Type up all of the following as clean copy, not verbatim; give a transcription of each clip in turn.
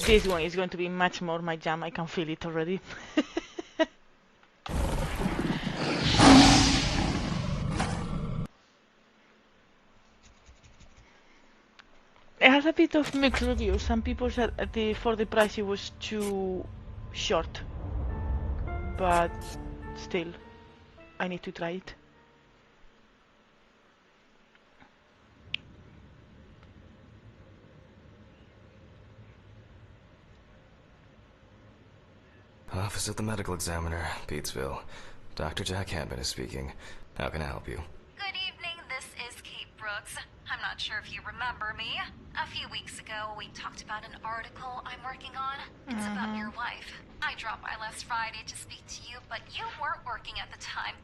This one is going to be much more my jam. I can feel it already. It has a bit of mixed reviews. Some people said for the price it was too short, but still, I need to try it. Office of the Medical Examiner, Beatsville. Dr. Jack Handman is speaking. How can I help you? Good evening, this is Kate Brooks. I'm not sure if you remember me. A few weeks ago, we talked about an article I'm working on. It's about your wife. I dropped by last Friday to speak to you, but you weren't working at the time.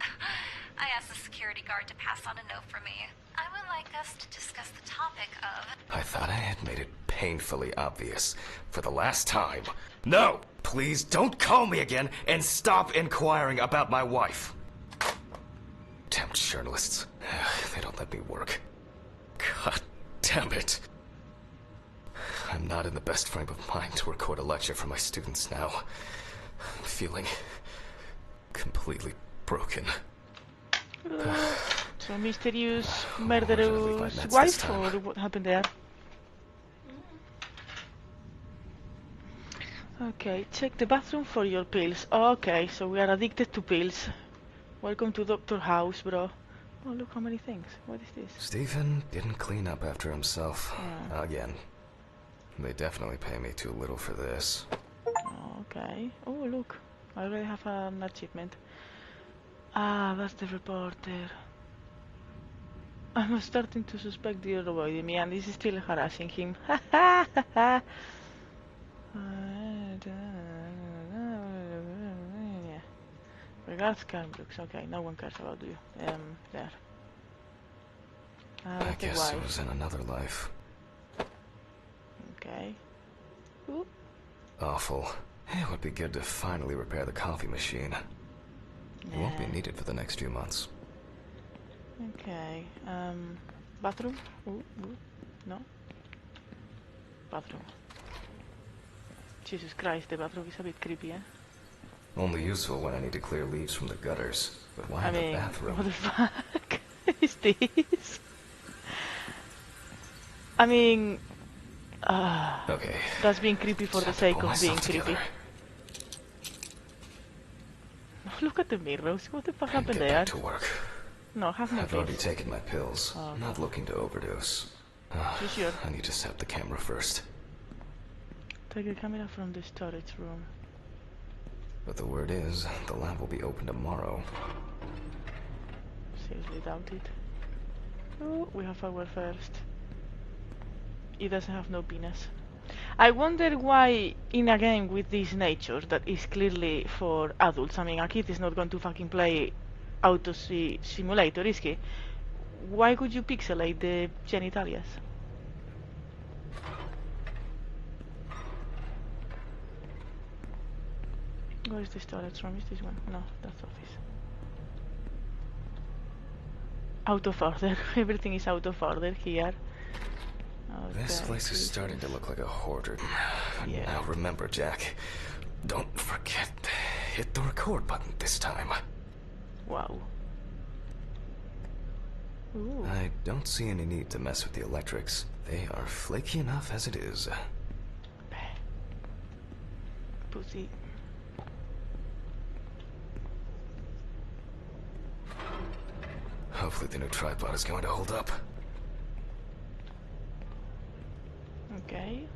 I asked the security guard to pass on a note for me. I would like us to discuss the topic of... I thought I had made it painfully obvious. For the last time. No! Please don't call me again and stop inquiring about my wife. Damn journalists. They don't let me work. God damn it. I'm not in the best frame of mind to record a lecture for my students now. I'm feeling completely broken. So mysterious murderous wife, or what happened there? Okay, check the bathroom for your pills. Okay, so we are addicted to pills. Welcome to Dr. House, bro. Oh, look how many things. What is this? Stephen didn't clean up after himself. Again. They definitely pay me too little for this. Okay. Oh, look. I already have an achievement. Ah, that's the reporter. I'm starting to suspect you're avoiding me, and this is still harassing him. Ha ha ha ha! Regards, Carl Brooks. Okay, no one cares about you. There. I guess it was in another life. Okay. Ooh. Awful. It would be good to finally repair the coffee machine. It won't be needed for the next few months. Okay. Bathroom? Ooh. No. Bathroom. Jesus Christ, the bathroom is a bit creepy, eh? Only useful when I need to clear leaves from the gutters. But why the bathroom? What the fuck is this? I mean... okay. That's being creepy for the sake of being creepy. Look at the mirrors. What the fuck happened there? Back to work. No, have no I've already taken my pills. Oh, okay. Not looking to overdose. You sure? I need to set up the camera first. Take a camera from the storage room. But the word is, the lab will be open tomorrow. Seriously doubt it. Oh, we have our first. It doesn't have no penis. I wonder why in a game with this nature that is clearly for adults, I mean a kid is not going to fucking play autopsy simulator, is he? Why would you pixelate the genitalias? Where is the storage room? Is this one? No, that's office. Out of order. Everything is out of order here. Okay, this place is starting to look like a hoarder. Yeah. Now remember, Jack, don't forget, hit the record button this time. Wow. Ooh. I don't see any need to mess with the electrics. They are flaky enough as it is. Pussy. Hopefully the new tripod is going to hold up. Okay.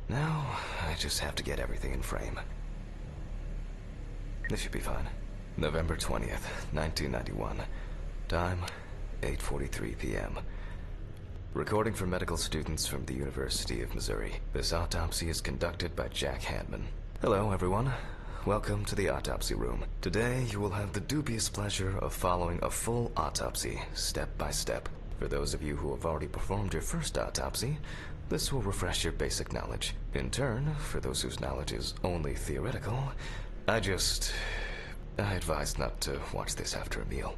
Now, I just have to get everything in frame. This should be fine. November 20th, 1991. Time, 8:43 p.m. Recording for medical students from the University of Missouri. This autopsy is conducted by Jack Handman. Hello, everyone. Welcome to the autopsy room. Today, you will have the dubious pleasure of following a full autopsy, step by step. For those of you who have already performed your first autopsy, this will refresh your basic knowledge. In turn, for those whose knowledge is only theoretical, I advise not to watch this after a meal.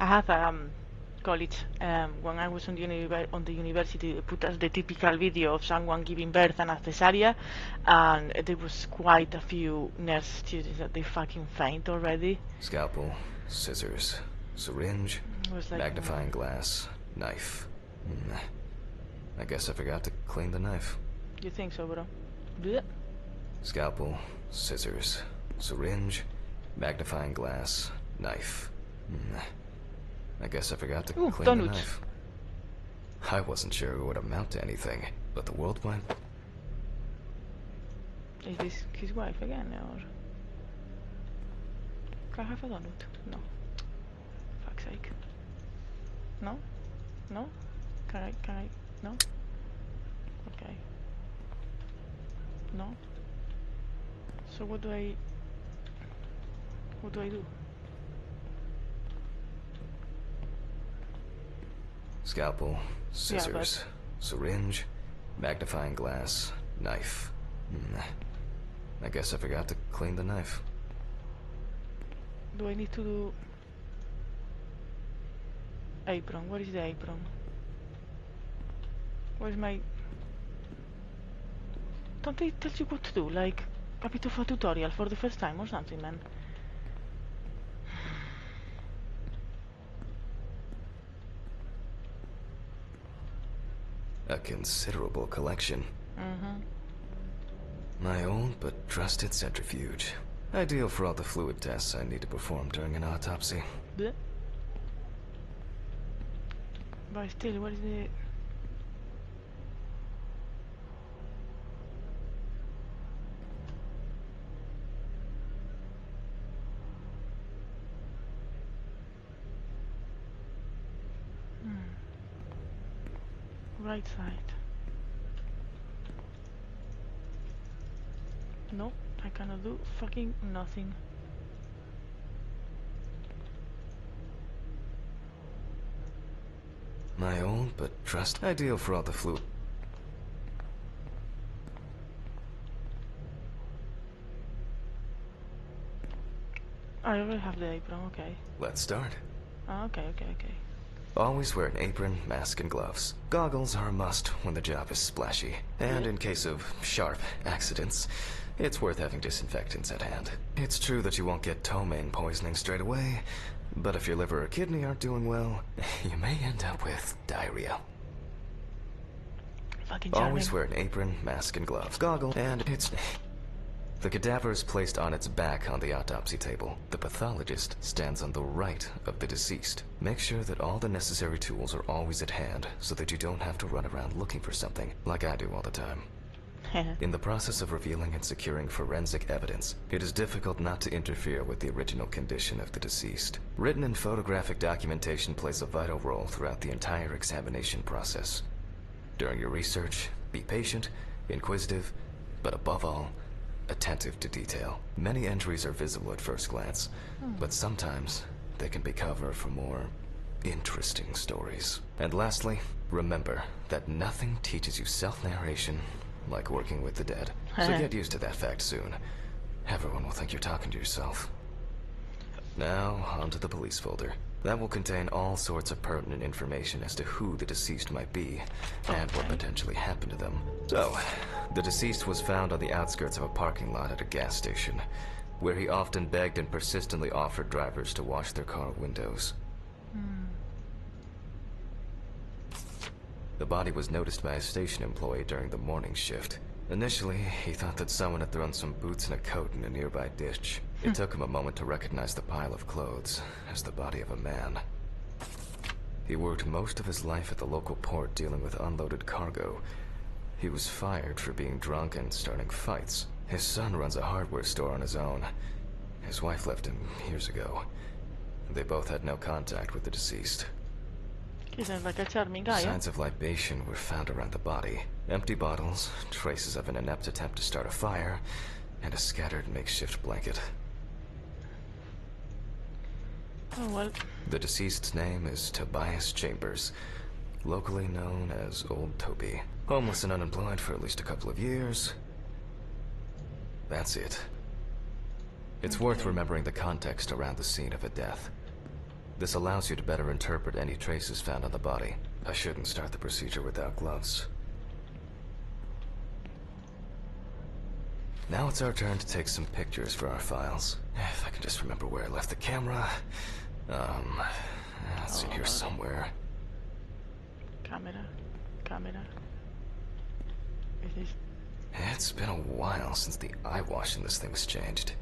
I have college when I was on the university. They put us the typical video of someone giving birth and a cesarea, and there was quite a few nurse students that they fucking faint already. Scalpel, scissors, syringe, It was like, magnifying glass, knife. I guess I forgot to clean the knife. You think so, bro? Blech. Scalpel, scissors, syringe, magnifying glass, knife. I guess I forgot to clean the donuts. knife. I wasn't sure it would amount to anything, but the world went... Is this his wife again, or... Can I have a donut? No. Fuck's sake. No? No? Can I... No? Okay. No? So what do I do? Scalpel, scissors, syringe, magnifying glass, knife. I guess I forgot to clean the knife. Do I need to do... Apron? What is the apron? Where's my... Don't they tell you what to do? Like a bit of a tutorial for the first time or something, man? A considerable collection. My old but trusted centrifuge. Ideal for all the fluid tests I need to perform during an autopsy. Blech. But still, what is the... Right side. No, I cannot do fucking nothing. My old but trusted. Ideal for all the fluid. I already have the apron, okay. Let's start. Okay. Always wear an apron, mask, and gloves. Goggles are a must when the job is splashy. And in case of sharp accidents, it's worth having disinfectants at hand. It's true that you won't get ptomaine poisoning straight away, but if your liver or kidney aren't doing well, you may end up with diarrhea. Fucking charming. Always wear an apron, mask, and gloves. Goggles, and it's... The cadaver is placed on its back on the autopsy table. The pathologist stands on the right of the deceased. Make sure that all the necessary tools are always at hand so that you don't have to run around looking for something, like I do all the time. In the process of revealing and securing forensic evidence, it is difficult not to interfere with the original condition of the deceased. Written and photographic documentation plays a vital role throughout the entire examination process. During your research, be patient, inquisitive, but above all, attentive to detail. Many entries are visible at first glance, but sometimes they can be cover for more interesting stories. And lastly, remember that nothing teaches you self-narration like working with the dead. So get used to that fact soon. Everyone will think you're talking to yourself. Now, onto the police folder. That will contain all sorts of pertinent information as to who the deceased might be, and what potentially happened to them. So, the deceased was found on the outskirts of a parking lot at a gas station, where he often begged and persistently offered drivers to wash their car windows. The body was noticed by a station employee during the morning shift. Initially, he thought that someone had thrown some boots and a coat in a nearby ditch. It took him a moment to recognize the pile of clothes as the body of a man. He worked most of his life at the local port dealing with unloaded cargo. He was fired for being drunk and starting fights. His son runs a hardware store on his own. His wife left him years ago. They both had no contact with the deceased. He sounds like a charming guy, Signs of libation were found around the body. Empty bottles, traces of an inept attempt to start a fire, and a scattered makeshift blanket. Oh, well. The deceased's name is Tobias Chambers, locally known as Old Toby. Homeless and unemployed for at least a couple of years. That's it. It's worth remembering the context around the scene of a death. This allows you to better interpret any traces found on the body. I shouldn't start the procedure without gloves. Now it's our turn to take some pictures for our files. If I can just remember where I left the camera. It's in here somewhere. Camera. Is this... It's been a while since the eye wash in this thing's changed.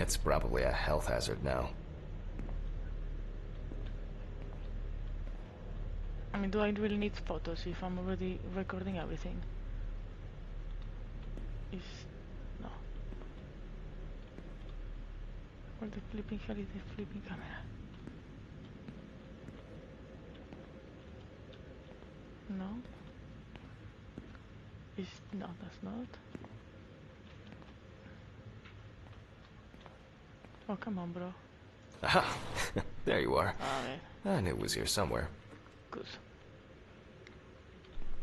It's probably a health hazard now. I mean, do I really need photos if I'm already recording everything? No. Where the flipping hell is the flipping camera? No. No, that's not. Oh, come on, bro. Aha! There you are. Alright. I knew it was here somewhere. Good.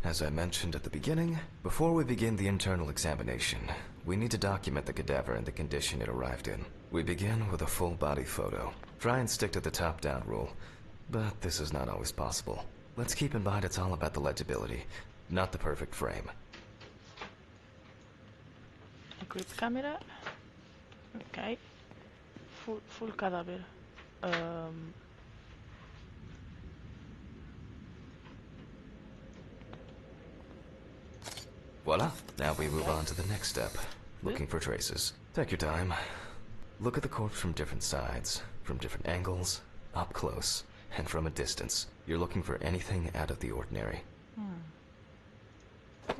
As I mentioned at the beginning, before we begin the internal examination, we need to document the cadaver and the condition it arrived in. We begin with a full body photo. Try and stick to the top-down rule, but this is not always possible. Let's keep in mind it's all about the legibility, not the perfect frame. Equip camera. Okay. Full cadaver. Voila. Now we move on to the next step. Looking for traces. Take your time. Look at the corpse from different sides, from different angles, up close, and from a distance. You're looking for anything out of the ordinary.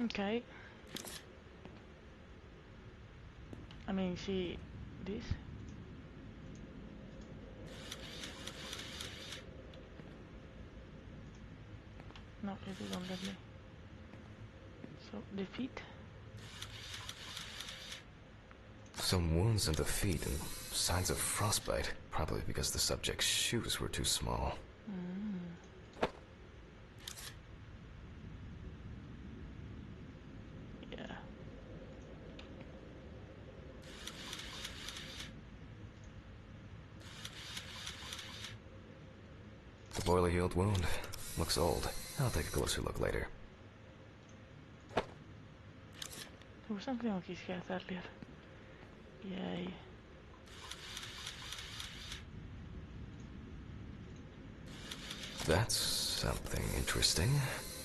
Okay. I mean, see this? No, it don't let me. So, the feet? Some wounds in the feet and signs of frostbite, probably because the subject's shoes were too small. Yeah. The poorly healed wound. Looks old. I'll take a closer look later. There was something on his head earlier. Yay. That's something interesting.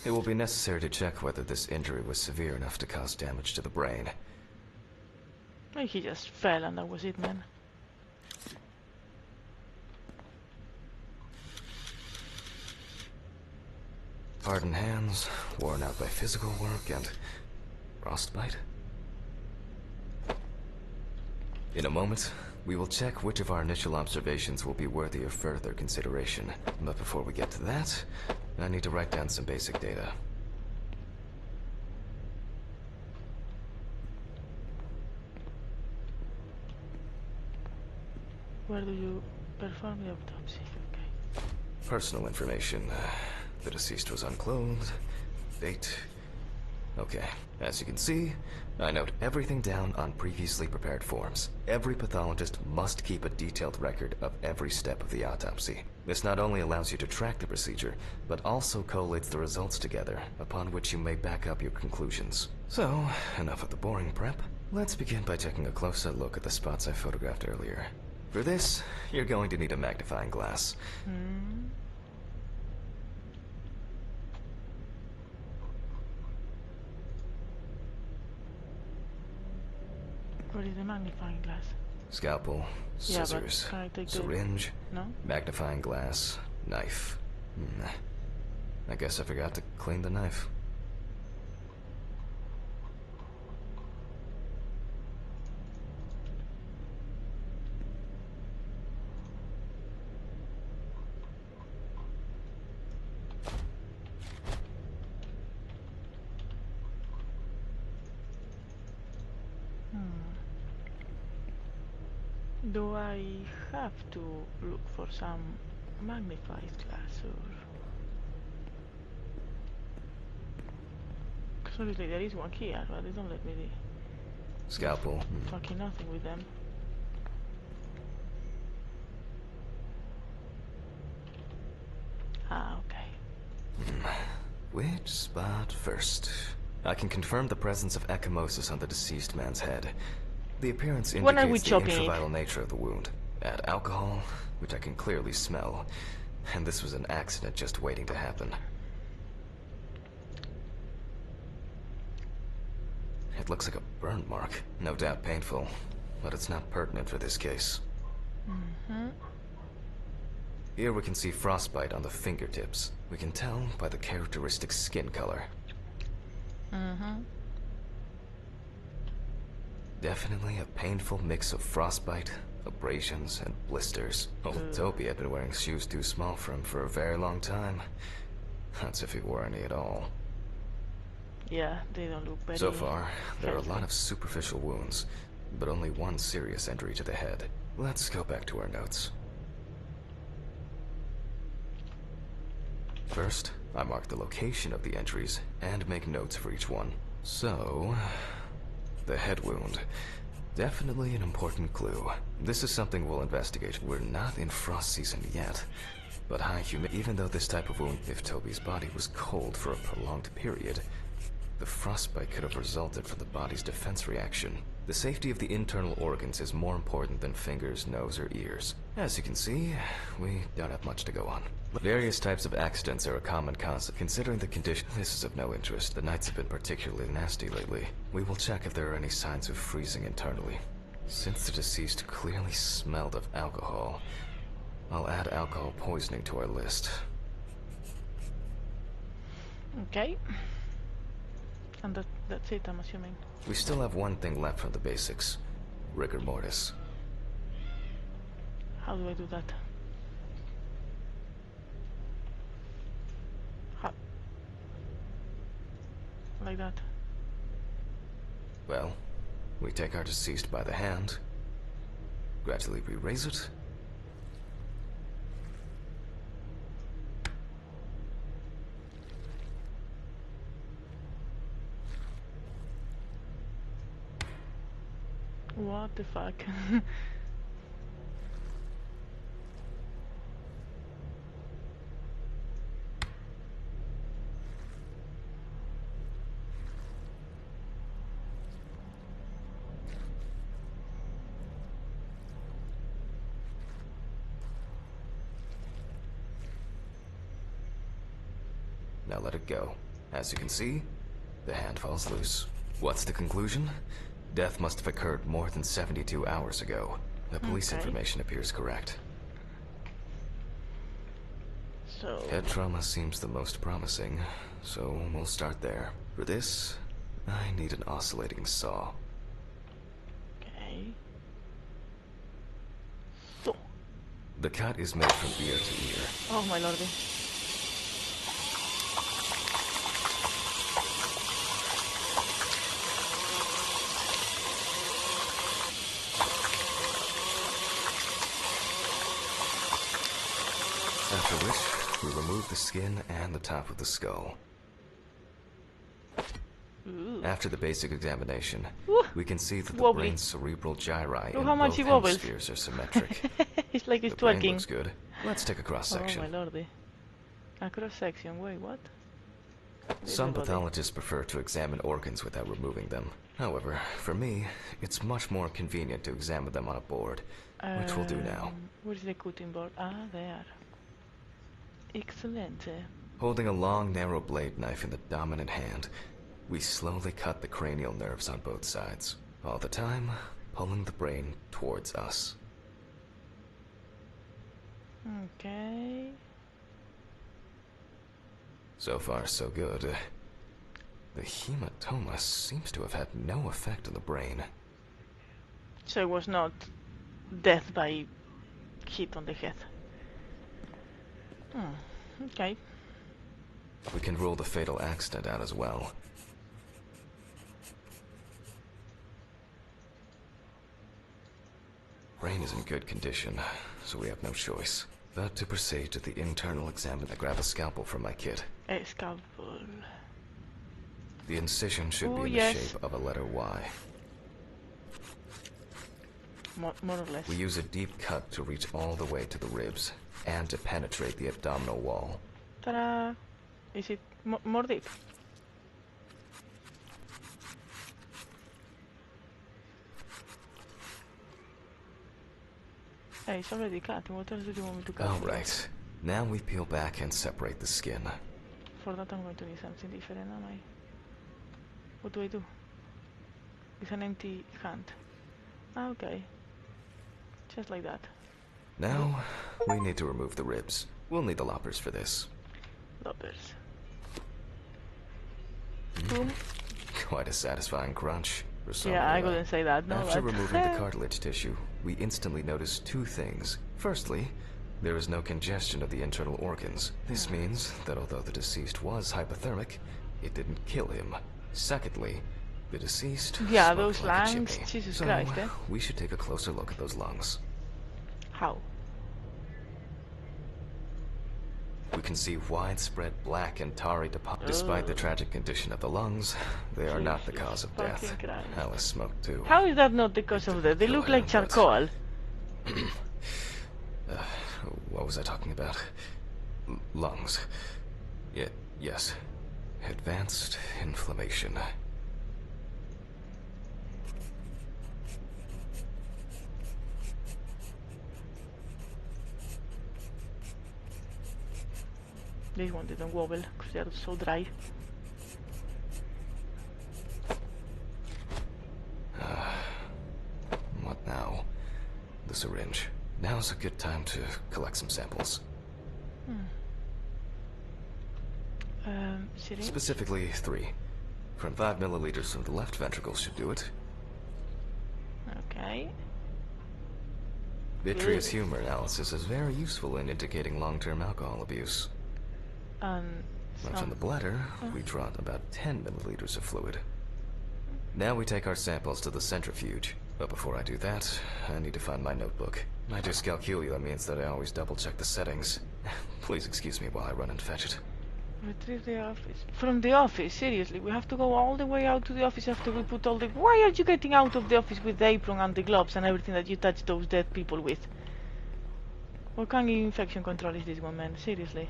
It will be necessary to check whether this injury was severe enough to cause damage to the brain. Maybe he just fell and that was it, man. Hardened hands, worn out by physical work, and frostbite? In a moment, we will check which of our initial observations will be worthy of further consideration. But before we get to that, I need to write down some basic data. Where do you perform the autopsy? Okay. Personal information. The deceased was unclothed. Date. Okay. As you can see, I note everything down on previously prepared forms. Every pathologist must keep a detailed record of every step of the autopsy. This not only allows you to track the procedure, but also collates the results together, upon which you may back up your conclusions. So, enough of the boring prep. Let's begin by taking a closer look at the spots I photographed earlier. For this, you're going to need a magnifying glass. Where is the magnifying glass? Scalpel, Yeah, scissors, but can I take the... syringe, No? magnifying glass, knife. I guess I forgot to clean the knife. Do I have to look for some magnified glass or... Because obviously there is one here, but they don't let me do Scalpel. fucking nothing with them. Which spot first? I can confirm the presence of ecchymosis on the deceased man's head. The appearance When are we indicates the chopping it? intravital nature of the wound. Add alcohol, which I can clearly smell. And this was an accident just waiting to happen. It looks like a burn mark. No doubt painful, but it's not pertinent for this case. Here we can see frostbite on the fingertips. We can tell by the characteristic skin color. Definitely a painful mix of frostbite, abrasions, and blisters. Old Toby had been wearing shoes too small for him for a very long time. That's if he wore any at all. Yeah, they don't look very... So far, there are a healthy. lot of superficial wounds, but only one serious injury to the head. Let's go back to our notes. First, I mark the location of the injuries and make notes for each one. So, the head wound. Definitely an important clue. This is something we'll investigate. We're not in frost season yet, but high humidity. Even though this type of wound, if Toby's body was cold for a prolonged period, the frostbite could have resulted from the body's defense reaction. The safety of the internal organs is more important than fingers, nose, or ears. As you can see, we don't have much to go on. Various types of accidents are a common cause. Considering the condition, this is of no interest. The nights have been particularly nasty lately. We will check if there are any signs of freezing internally. Since the deceased clearly smelled of alcohol, I'll add alcohol poisoning to our list. Okay. And that's it, I'm assuming. We still have one thing left from the basics. Rigor mortis. How do I do that? How? Like that? Well, we take our deceased by the hand, gradually re-raise it, What the fuck? now let it go. As you can see, the hand falls loose. What's the conclusion? Death must have occurred more than 72 hours ago. The police information appears correct. So... Head trauma seems the most promising, so we'll start there. For this, I need an oscillating saw. Okay. So... The cut is made from ear to ear. Oh my lordy. After which, we remove the skin and the top of the skull. Ooh. After the basic examination, Ooh. we can see that the Wobbly. brain's cerebral gyri Look in how much both he wobbles. hemispheres are symmetric. It's like he's The brain twerking. looks good. Let's take a cross-section. Oh my lordy. A cross-section, wait, what? There's Some the body. pathologists prefer to examine organs without removing them. However, for me, it's much more convenient to examine them on a board, which we'll do now. Where's the cutting board? Ah, there. Excellent. Holding a long, narrow blade knife in the dominant hand, we slowly cut the cranial nerves on both sides, all the time pulling the brain towards us. Okay. So far, so good. The hematoma seems to have had no effect on the brain. So it was not death by hit on the head. Okay. We can rule the fatal accident out as well. Brain is in good condition, so we have no choice. But to proceed to the internal exam, I grab a scalpel from my kit. A scalpel. The incision should be Ooh, in yes. the shape of a letter Y. More or less. We use a deep cut to reach all the way to the ribs, and to penetrate the abdominal wall. Ta-da! Is it More deep. Hey, it's already cut. What else do you want me to cut? Alright. Now we peel back and separate the skin. For that I'm going to need something different, am I? What do I do? It's an empty hand. Ah, okay. Just like that. Now, we need to remove the ribs. We'll need the loppers for this. Loppers. Boom. Quite a satisfying crunch. For some Yeah, I anyway. couldn't say that, no. After removing the cartilage tissue, we instantly noticed two things. Firstly, there is no congestion of the internal organs. This means that although the deceased was hypothermic, it didn't kill him. Secondly, the deceased Yeah, smoked those like a lungs, chimney. Jesus So, Christ, eh? we should take a closer look at those lungs. How? We can see widespread black and tarry deposits. Despite the tragic condition of the lungs, they are not the Jesus cause of death. fucking Christ. Alice smoked too. How is that not the cause of death? They look like charcoal. What was I talking about? Lungs. Yes. Advanced inflammation. This one didn't wobble because they're so dry. What now? The syringe. Now's a good time to collect some samples. Syringe? Specifically 3. From 5 milliliters from the left ventricle should do it. Okay. Vitreous humor analysis is very useful in indicating long-term alcohol abuse. And But from the bladder, we draw about 10 milliliters of fluid. Now we take our samples to the centrifuge. But before I do that, I need to find my notebook. My dyscalculia means that I always double-check the settings. Please excuse me while I run and fetch it. retrieve the office. From the office? Seriously? We have to go all the way out to the office after we put all the... Why are you getting out of the office with the apron and the gloves and everything that you touch those dead people with? What kind of infection control is this one, man? Seriously?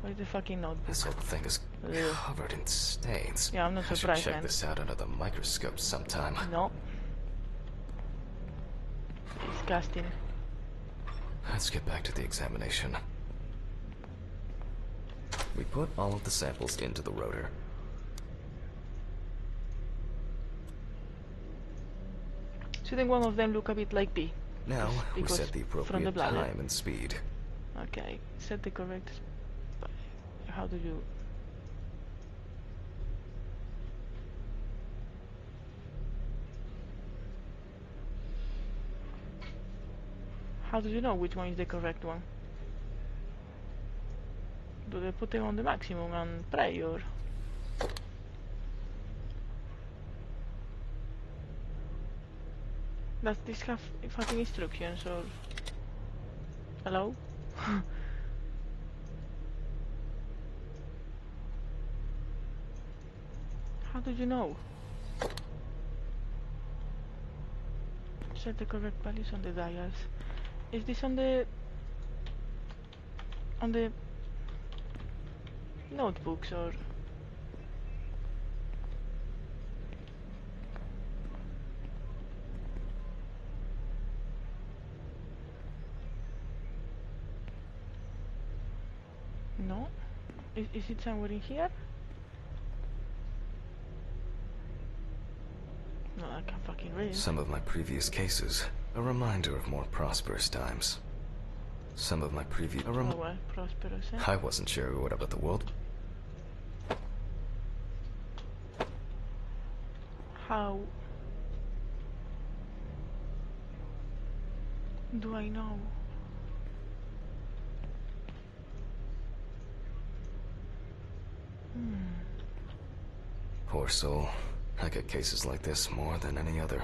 Where's the fucking notebook? This whole thing is Ugh. covered in stains. Yeah, I'm not I should surprised, check man. this out under the microscope sometime. No. Disgusting. Let's get back to the examination. We put all of the samples into the rotor. Shouldn't one of them look a bit like B? Now, we Because set the from the appropriate bladder. time and speed. Okay, set the correct... How do you... How do you know which one is the correct one? Do they put them on the maximum and pray, or...? Does this have fucking instructions, or...? Hello? How do you know? Set the correct values on the dials. Is this on the notebooks, or no? Is it somewhere in here? No, I can't fucking read. Some of my previous cases, a reminder of more prosperous times. Some of my previous... Oh well, prosperous, eh? I wasn't sure what about the world. How do I know? Poor soul. I get cases like this more than any other.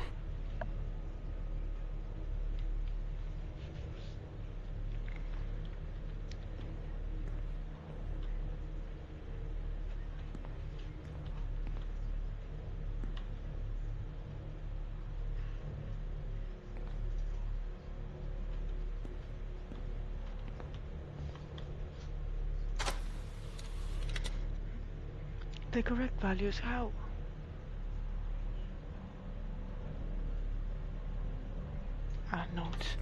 the correct values. How? Notes.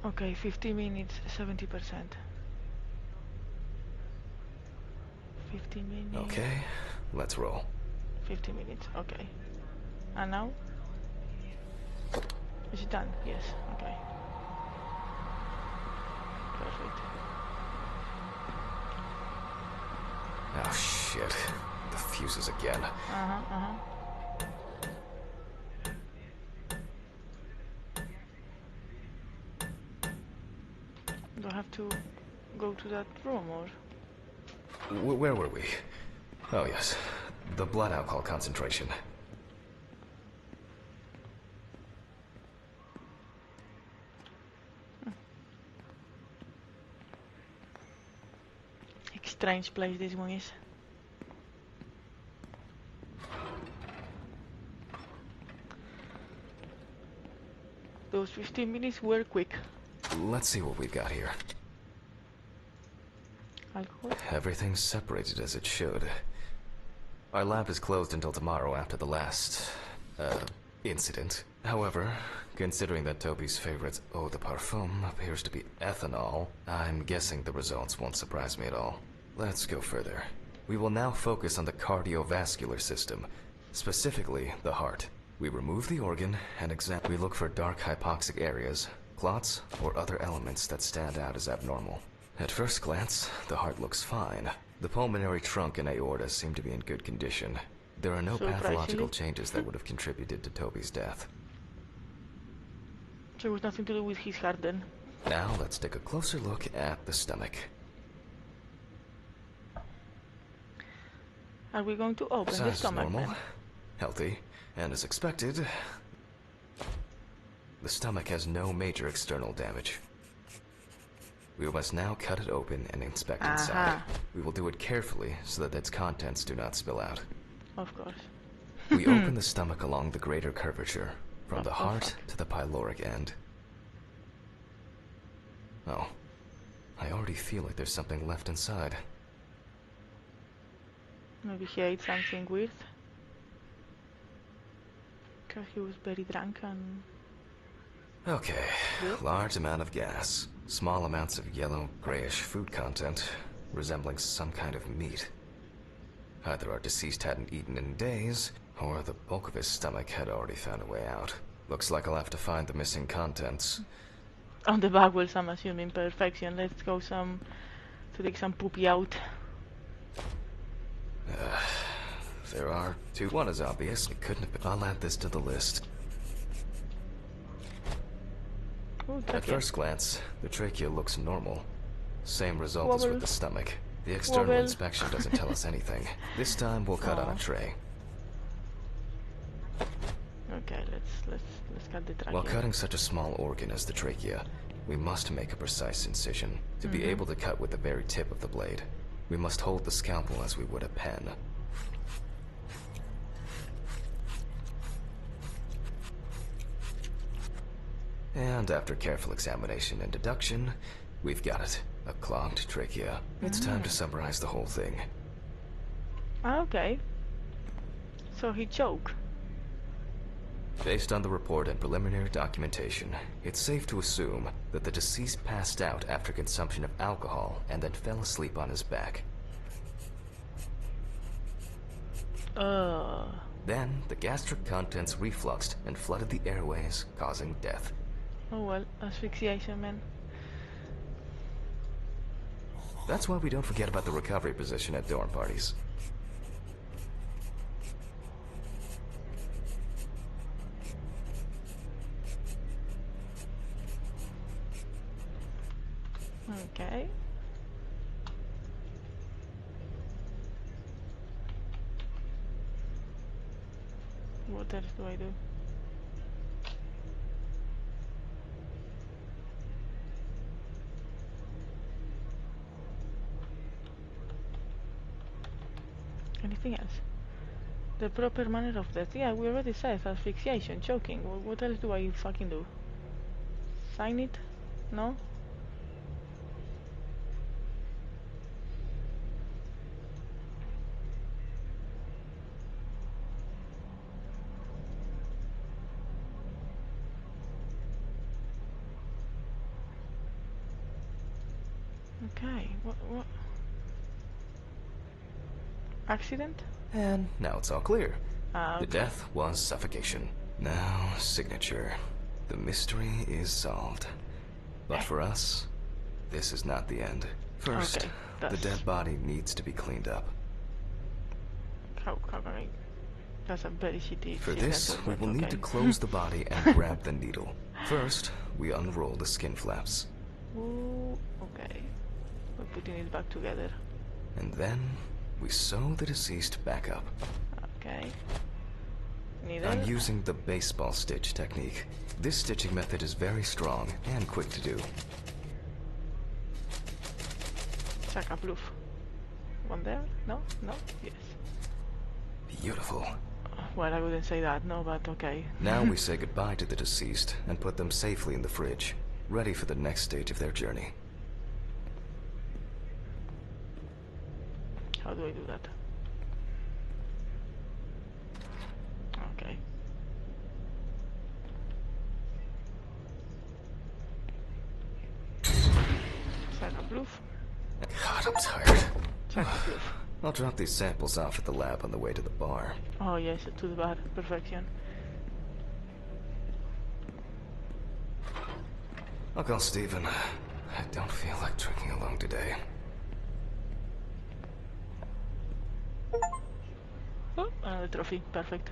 Okay, 50 minutes, 70%. 50 minutes. Okay, let's roll. 50 minutes, okay. And now? Is it done? Yes, okay. Perfect. Oh shit. The fuses again. Do I have to go to that room or? Where were we? Oh yes, the blood alcohol concentration. Strange place this one is. Those 15 minutes were quick. Let's see what we've got here. Alcohol? Everything's separated as it should. Our lab is closed until tomorrow after the last, incident. However, considering that Toby's favorite eau de parfum appears to be ethanol, I'm guessing the results won't surprise me at all. Let's go further. We will now focus on the cardiovascular system, specifically the heart. We remove the organ and we look for dark hypoxic areas, clots, or other elements that stand out as abnormal. At first glance, the heart looks fine. The pulmonary trunk and aorta seem to be in good condition. There are no pathological changes that would have contributed to Toby's death. So it was nothing to do with his heart then? Now let's take a closer look at the stomach. Are we going to open the stomach normal, then? Healthy, and as expected, the stomach has no major external damage. We must now cut it open and inspect inside. We will do it carefully so that its contents do not spill out. Of course. We open the stomach along the greater curvature, from the heart to the pyloric end. Oh, I already feel like there's something left inside. Maybe he ate something weird. Because he was very drunk and... Okay, large amount of gas. Small amounts of yellow, grayish food content, resembling some kind of meat. Either our deceased hadn't eaten in days, or the bulk of his stomach had already found a way out. Looks like I'll have to find the missing contents. On the back will I'm assuming perfection. Let's go to take some poopy out. There are two. One is obvious. It couldn't have been. I'll add this to the list. Ooh, At first glance, the trachea looks normal. Same result as with the stomach. The external inspection doesn't tell us anything. This time we'll cut on a tray. Okay, let's cut the trachea. While cutting such a small organ as the trachea, we must make a precise incision. To be able to cut with the very tip of the blade, we must hold the scalpel as we would a pen. And after careful examination and deduction, we've got it. A clogged trachea. It's time to summarize the whole thing. Okay. So he choked. Based on the report and preliminary documentation, it's safe to assume that the deceased passed out after consumption of alcohol and then fell asleep on his back. Then, the gastric contents refluxed and flooded the airways, causing death. Oh well, asphyxiation, man. That's why we don't forget about the recovery position at dorm parties. Okay. What else do I do? Anything else? The proper manner of death. Yeah, we already said asphyxiation, choking. What else do I fucking do? Sign it? No? Okay, what? Accident? And now it's all clear. Ah, The okay. death was suffocation. Now, signature. The mystery is solved. But for us, this is not the end. First, Okay, the that's dead body needs to be cleaned up. how can I? That's a very shitty For sequence this, of we words, will need okay. to close the body and grab the needle. First, we unroll the skin flaps. Ooh, okay. We're putting it back together. And then, we sew the deceased back up. Okay. Needle. I'm using the baseball stitch technique. This stitching method is very strong and quick to do. Chaka proof. One there? No? No? Yes. Beautiful. Well, I wouldn't say that, no, but okay. Now we say goodbye to the deceased and put them safely in the fridge, ready for the next stage of their journey. How do I do that? Okay. Chaka proof. God, I'm tired. Chaka proof. I'll drop these samples off at the lab on the way to the bar. Oh yes, to the bar. Perfection. I'll call Steven. I don't feel like drinking alone today. Oh, another trophy. Perfect.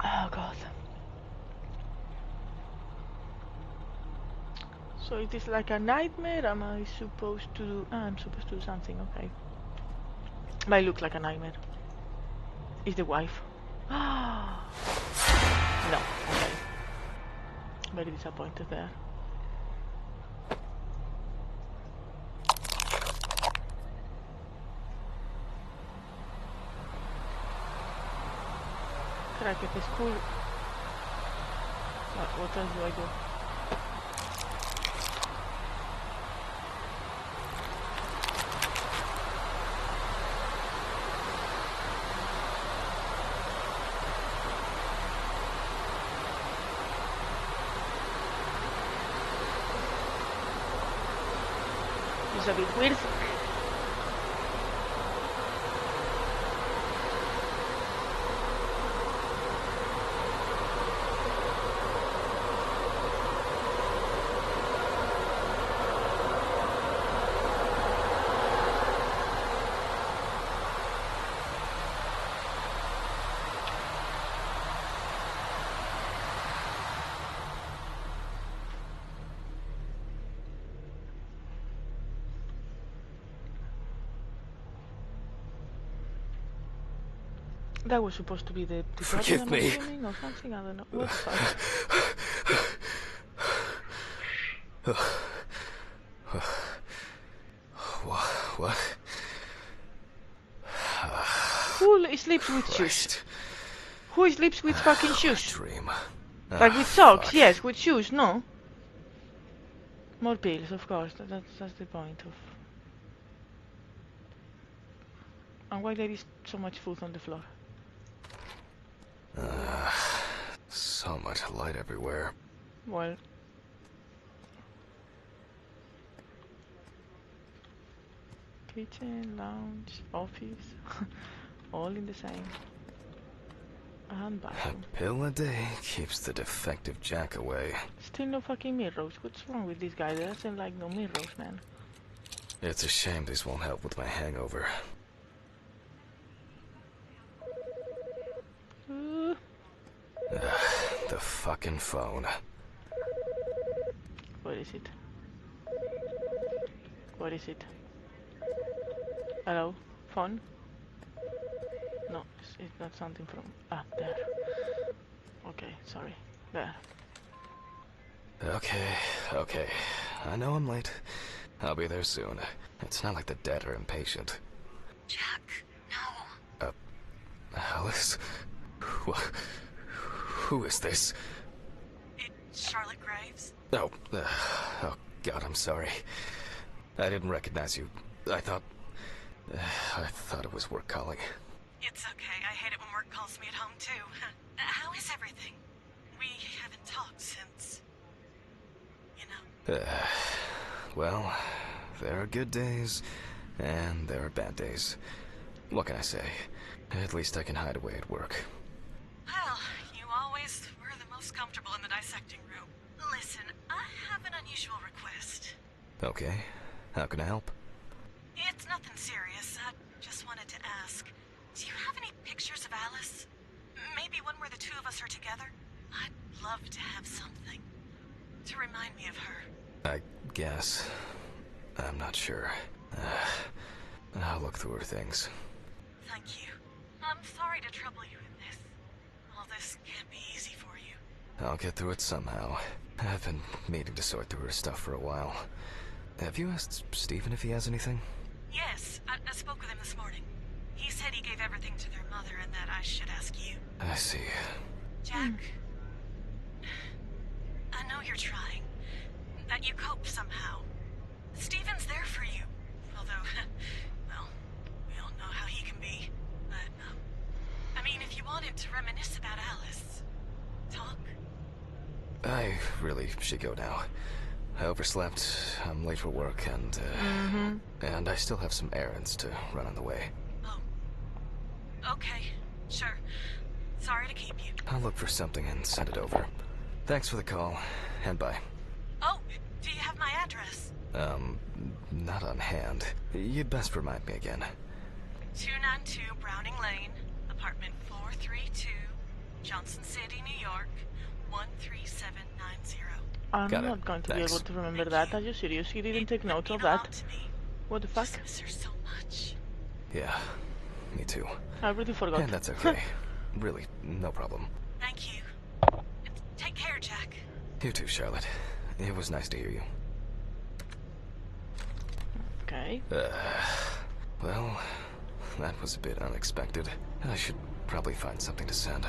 Oh god. So it is like a nightmare? Am I supposed to do... Ah, I'm supposed to do something, okay. Might look like a nightmare. Is the wife. No, okay. Very disappointed there. Crack it is cool. What else do I do? It's a bit weird. That was supposed to be the Forgive body, I'm me. assuming, or something, I don't know. What the fuck? What? Who sleeps with shoes? Christ. Who sleeps with fucking shoes? Dream. Like with socks, Fuck. yes, with shoes, no. More pills, of course, that's the point of... And why there is so much food on the floor? So much light everywhere. Well... Kitchen, lounge, office, all in the same. And A bathroom. pill a day keeps the defective Jack away. Still no fucking mirrors. What's wrong with this guy? There doesn't like no mirrors, man. It's a shame these won't help with my hangover. The fucking phone. What is it? What is it? Hello? Phone? No, it's not something from... Ah, there. Okay, sorry. There. Okay. I know I'm late. I'll be there soon. It's not like the dead are impatient. Jack, no. Alice? Who is this? It's Charlotte Graves. Oh, oh God, I'm sorry. I didn't recognize you. I thought it was work calling. It's okay. I hate it when work calls me at home, too. How is everything? We haven't talked since... you know. Well, there are good days, and there are bad days. What can I say? At least I can hide away at work. Well, you always were the most comfortable in the dissecting room. Listen, I have an unusual request. Okay, how can I help? It's nothing serious. I just wanted to ask, do you have any pictures of Alice? Maybe one where the two of us are together? I'd love to have something to remind me of her. I guess. I'm not sure. I'll look through her things. Thank you. I'm sorry to trouble you in this. All this can't be easy for you. I'll get through it somehow. I've been meaning to sort through her stuff for a while. Have you asked Stephen if he has anything? Yes, I spoke with him this morning. He said he gave everything to their mother and that I should ask you. I see. Jack, I know you're trying. That you cope somehow. Stephen's there for you. Although, well, we all know how he can be. But, I mean, if you wanted to reminisce about Alice, talk. I really should go now. I overslept, I'm late for work, and I still have some errands to run on the way. Oh. Okay, sure. Sorry to keep you. I'll look for something and send it over. Thanks for the call, and bye. Oh, do you have my address? Not on hand. You'd best remind me again. 292 Browning Lane, apartment 432, Johnson City, New York, 13790. I'm Got it. not going to Thanks. be able to remember that. Are you serious? You didn't take note of that? What the fuck? Just miss her so much. Yeah, me too. I really forgot. And that's okay. Really, no problem. Thank you. Take care, Jack. You too, Charlotte. It was nice to hear you. Okay. Well, that was a bit unexpected. I should probably find something to send.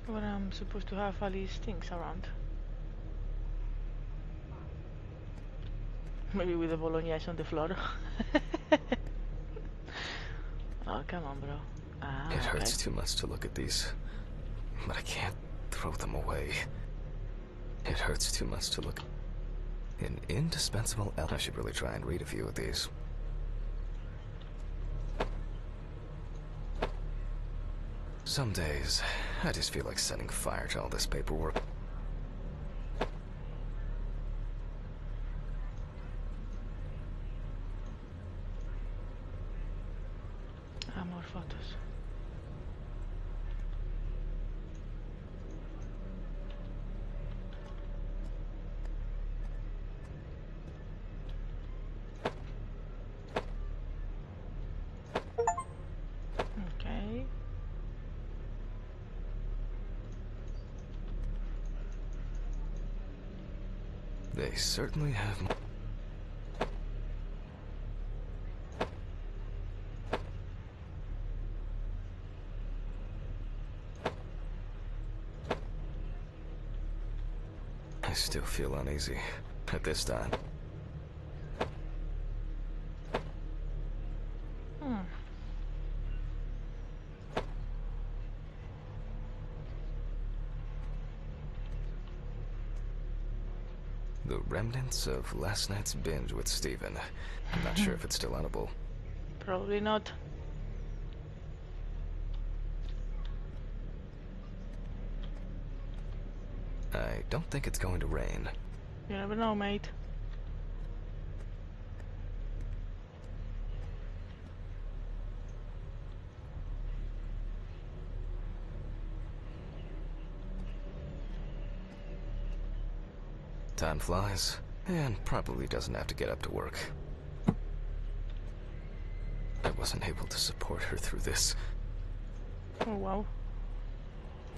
But I'm supposed to have all these things around. Maybe with the bolognese on the floor. Oh, come on, bro. Ah, It hurts okay. too much to look at these, but I can't throw them away. It hurts too much to look. An indispensable I should really try and read a few of these. Some days, I just feel like setting fire to all this paperwork. Ah, more photos. Okay. They certainly have. I still feel uneasy at this time. The remnants of last night's binge with Stephen. I'm not sure if it's still edible. Probably not. I don't think it's going to rain. You never know, mate. Time flies, and probably doesn't have to get up to work. I wasn't able to support her through this. Oh, wow.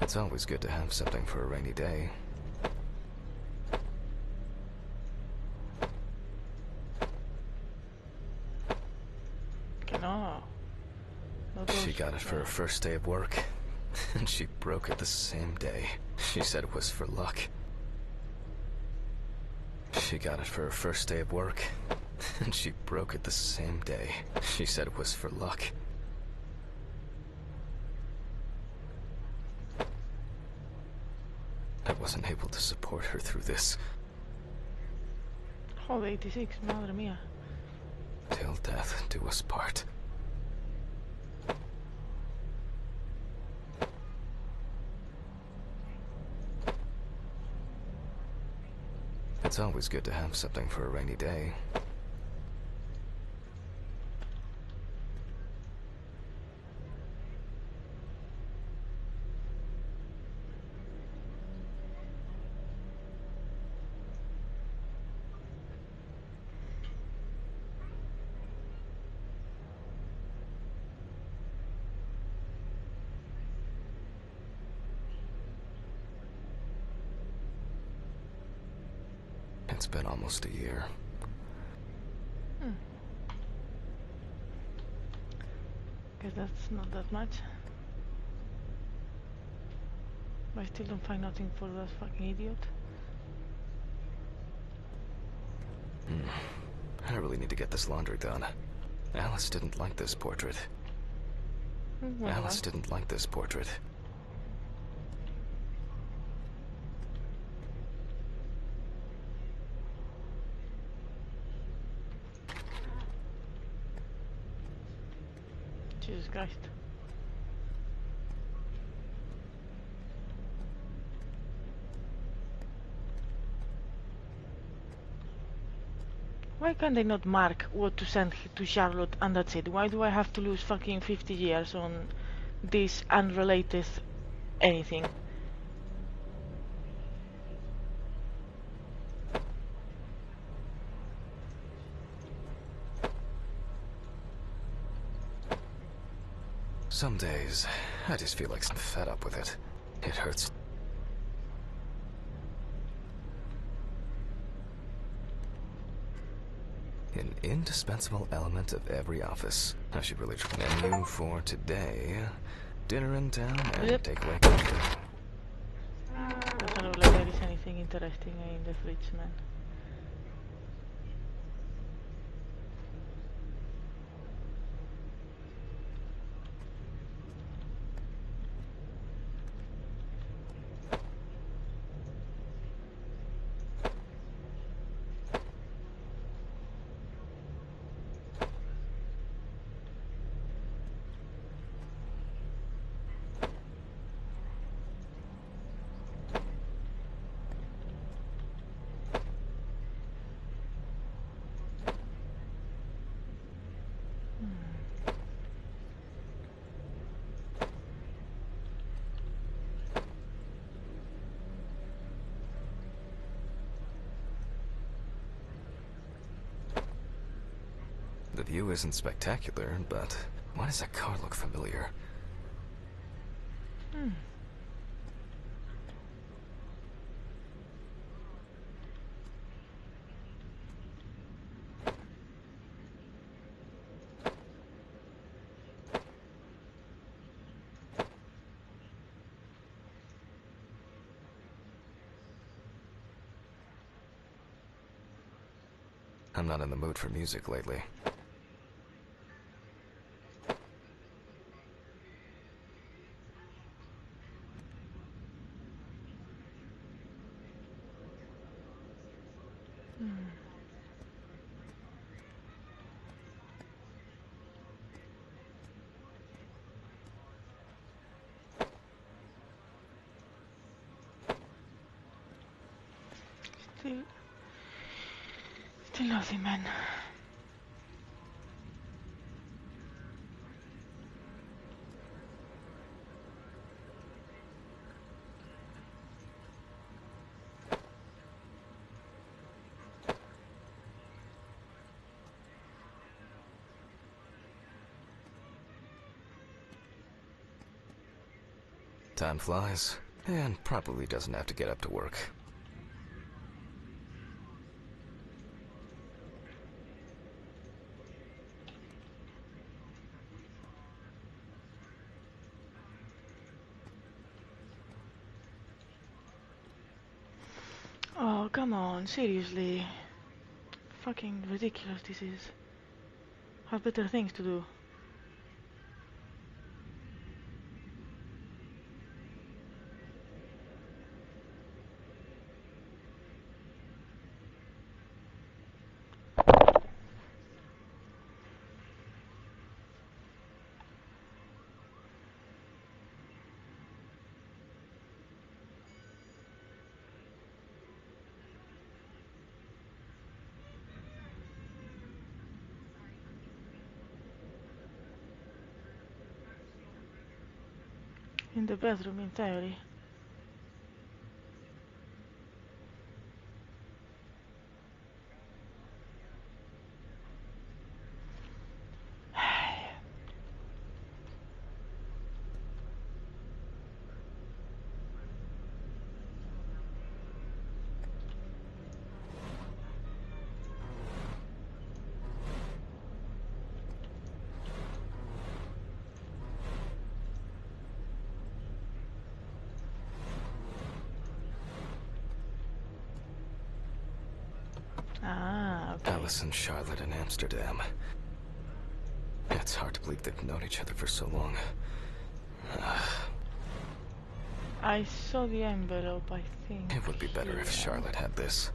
It's always good to have something for a rainy day. got it for her first day of work, and she broke it the same day. She said it was for luck. She got it for her first day of work, and she broke it the same day. She said it was for luck. I wasn't able to support her through this. Joder, 86, madre mía. Till death do us part. It's always good to have something for a rainy day. It's been almost a year. Guess that's not that much. But I still don't find nothing for that fucking idiot. I really need to get this laundry done. Alice didn't like this portrait. Well, Alice didn't like this portrait. Jesus Christ. Why can they not mark what to send to Charlotte and that's it? Why do I have to lose fucking 50 years on this unrelated anything? Some days, I just feel like I'm fed up with it. It hurts. An indispensable element of every office. I should really try. Menu for today. Dinner in town and Yep. takeaway coffee. Doesn't look like there is anything interesting in the fridge, man. The view isn't spectacular, but why does that car look familiar? I'm not in the mood for music lately. Still nothing, man. Time flies, and probably doesn't have to get up to work. come on, seriously. Fucking ridiculous this is. Have better things to do. In the bedroom, in theory. Ah, okay. Alice and Charlotte in Amsterdam. It's hard to believe they've known each other for so long. I saw the envelope, I think. It would be better if Charlotte had this.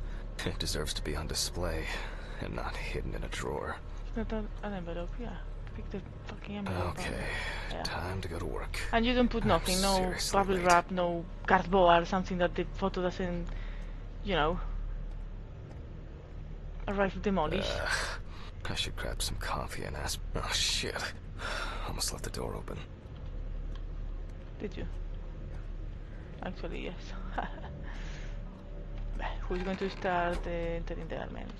It deserves to be on display and not hidden in a drawer. It's not an envelope, yeah. Pick the fucking envelope. Okay, Yeah. time to go to work. And you don't put nothing, no seriously bubble late. wrap, no cardboard, something that the photo doesn't, you know, arrive to demolish. I should grab some coffee and ask. Oh shit. Almost left the door open. Did you? Actually, yes. Who's going to start entering the elements?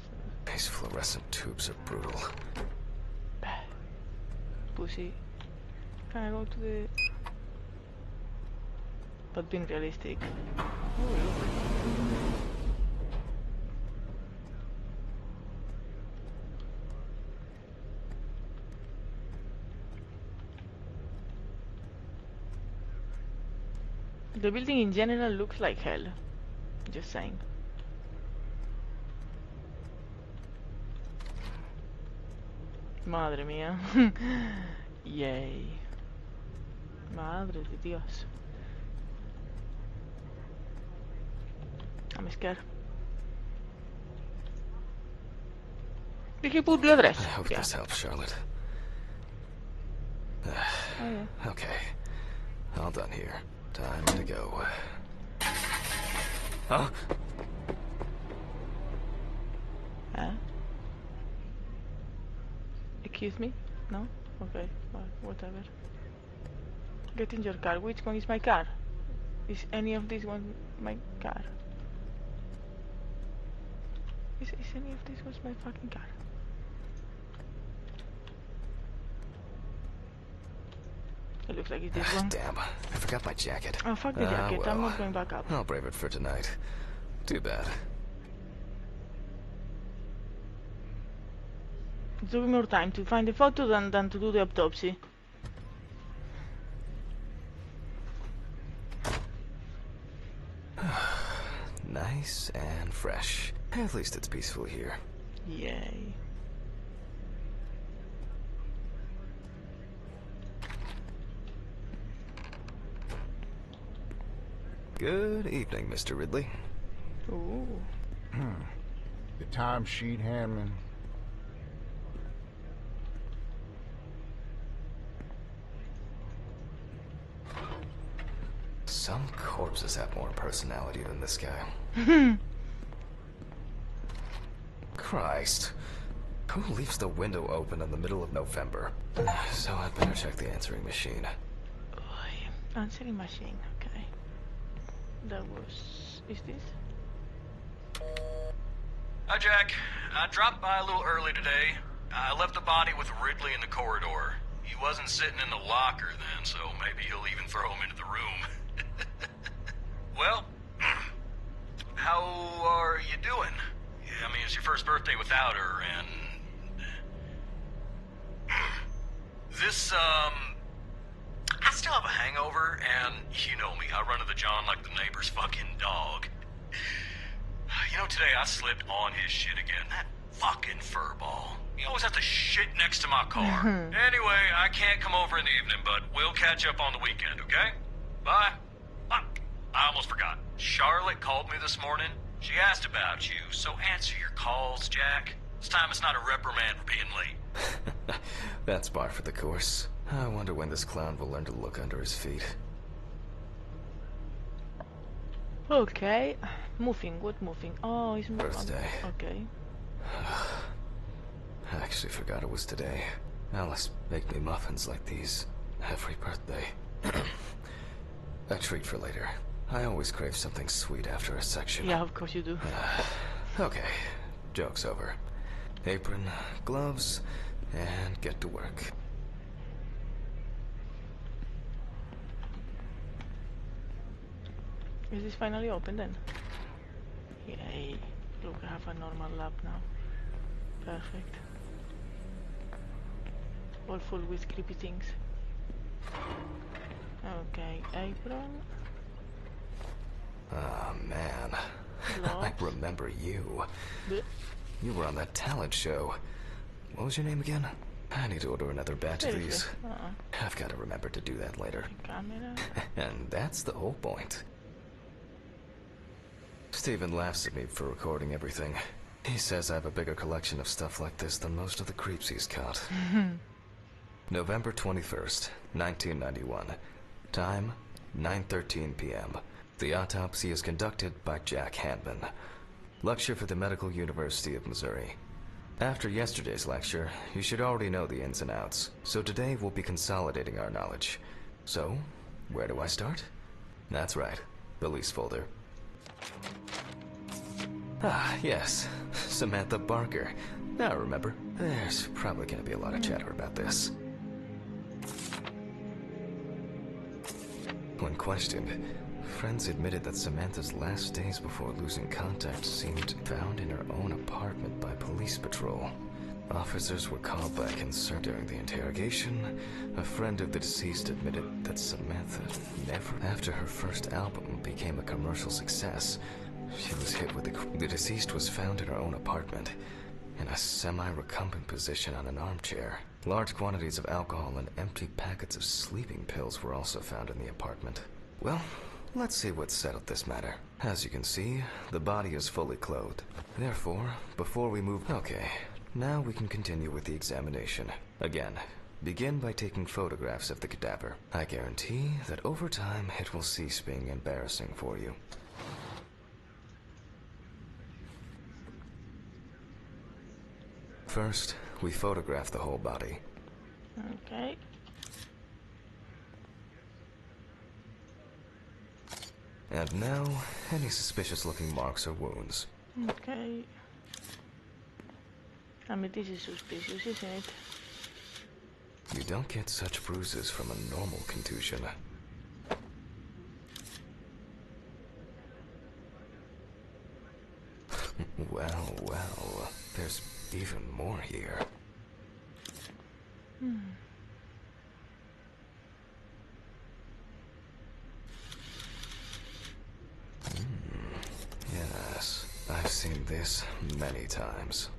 These fluorescent tubes are brutal. Pussy. Can I go to the... But being realistic. Oh, look. The building in general looks like hell. Just saying. Madre mía. Yay. Madre de Dios. I'm scared. Did he put the address? I hope Yeah. this helps, Charlotte. Oh, yeah. Okay. All done here. Time to go. Huh? Huh? Excuse me? No? Okay, whatever. Get in your car. Which one is my car? Is any of this one my car? Is any of this was my fucking car? It looks like it's this one. Damn, I forgot my jacket. Oh, fuck the jacket. I'm well. not going back up. I'll brave it for tonight. Too bad. It took me more time to find the photo than to do the autopsy. Nice and fresh. At least it's peaceful here. Yay. Good evening, Mr. Ridley. Ooh. The timesheet handman. Some corpses have more personality than this guy. Christ. Who leaves the window open in the middle of November? So I'd better check the answering machine. Answering machine, okay. That was... is this? Hi, Jack. I dropped by a little early today. I left the body with Ridley in the corridor. He wasn't sitting in the locker then, so maybe he'll even throw him into the room. Well, how are you doing? I mean, it's your first birthday without her, and... This, I still have a hangover, and you know me, I run to the John like the neighbor's fucking dog. You know, today I slipped on his shit again. That fucking furball. He always has to shit next to my car. Anyway, I can't come over in the evening, but we'll catch up on the weekend, okay? Bye. I almost forgot. Charlotte called me this morning. She asked about you, so answer your calls, Jack. This time it's not a reprimand for being late. That's par for the course. I wonder when this clown will learn to look under his feet. Okay. Moving, what moving? Oh, it's Birthday. Okay. I actually forgot it was today. Alice baked me muffins like these every birthday. A treat for later. I always crave something sweet after a section. Yeah, of course you do. Okay, joke's over. Apron, gloves, and get to work. Is this finally open then? Yay. Look, I have a normal lab now. Perfect. All full with creepy things. Okay, apron. Oh man, I remember you. Blech. You were on that talent show. What was your name again? I need to order another batch of these. I've got to remember to do that later. Camera. And that's the whole point. Steven laughs at me for recording everything. He says I have a bigger collection of stuff like this than most of the creeps he's caught. November 21st, 1991. Time, 9:13 p.m. The autopsy is conducted by Jack Hanman. Lecture for the Medical University of Missouri. After yesterday's lecture, you should already know the ins and outs, so today we'll be consolidating our knowledge. So, where do I start? That's right, the lease folder. Ah, yes, Samantha Barker. Now remember, there's probably going to be a lot of chatter about this. When questioned, friends admitted that Samantha's last days before losing contact seemed found in her own apartment by police patrol. Officers were called by concern during the interrogation. A friend of the deceased admitted that Samantha never, after her first album became a commercial success, she was hit with the deceased was found in her own apartment, in a semi-recumbent position on an armchair. Large quantities of alcohol and empty packets of sleeping pills were also found in the apartment. Well, let's see what settled this matter. As you can see, the body is fully clothed. Therefore, before we move... Okay, now we can continue with the examination. Again, begin by taking photographs of the cadaver. I guarantee that over time it will cease being embarrassing for you. First, we photograph the whole body. Okay. And now, any suspicious-looking marks or wounds. Okay. I mean, this is suspicious, isn't it? You don't get such bruises from a normal contusion. Well, well, there's even more here. Yes, I've seen this many times.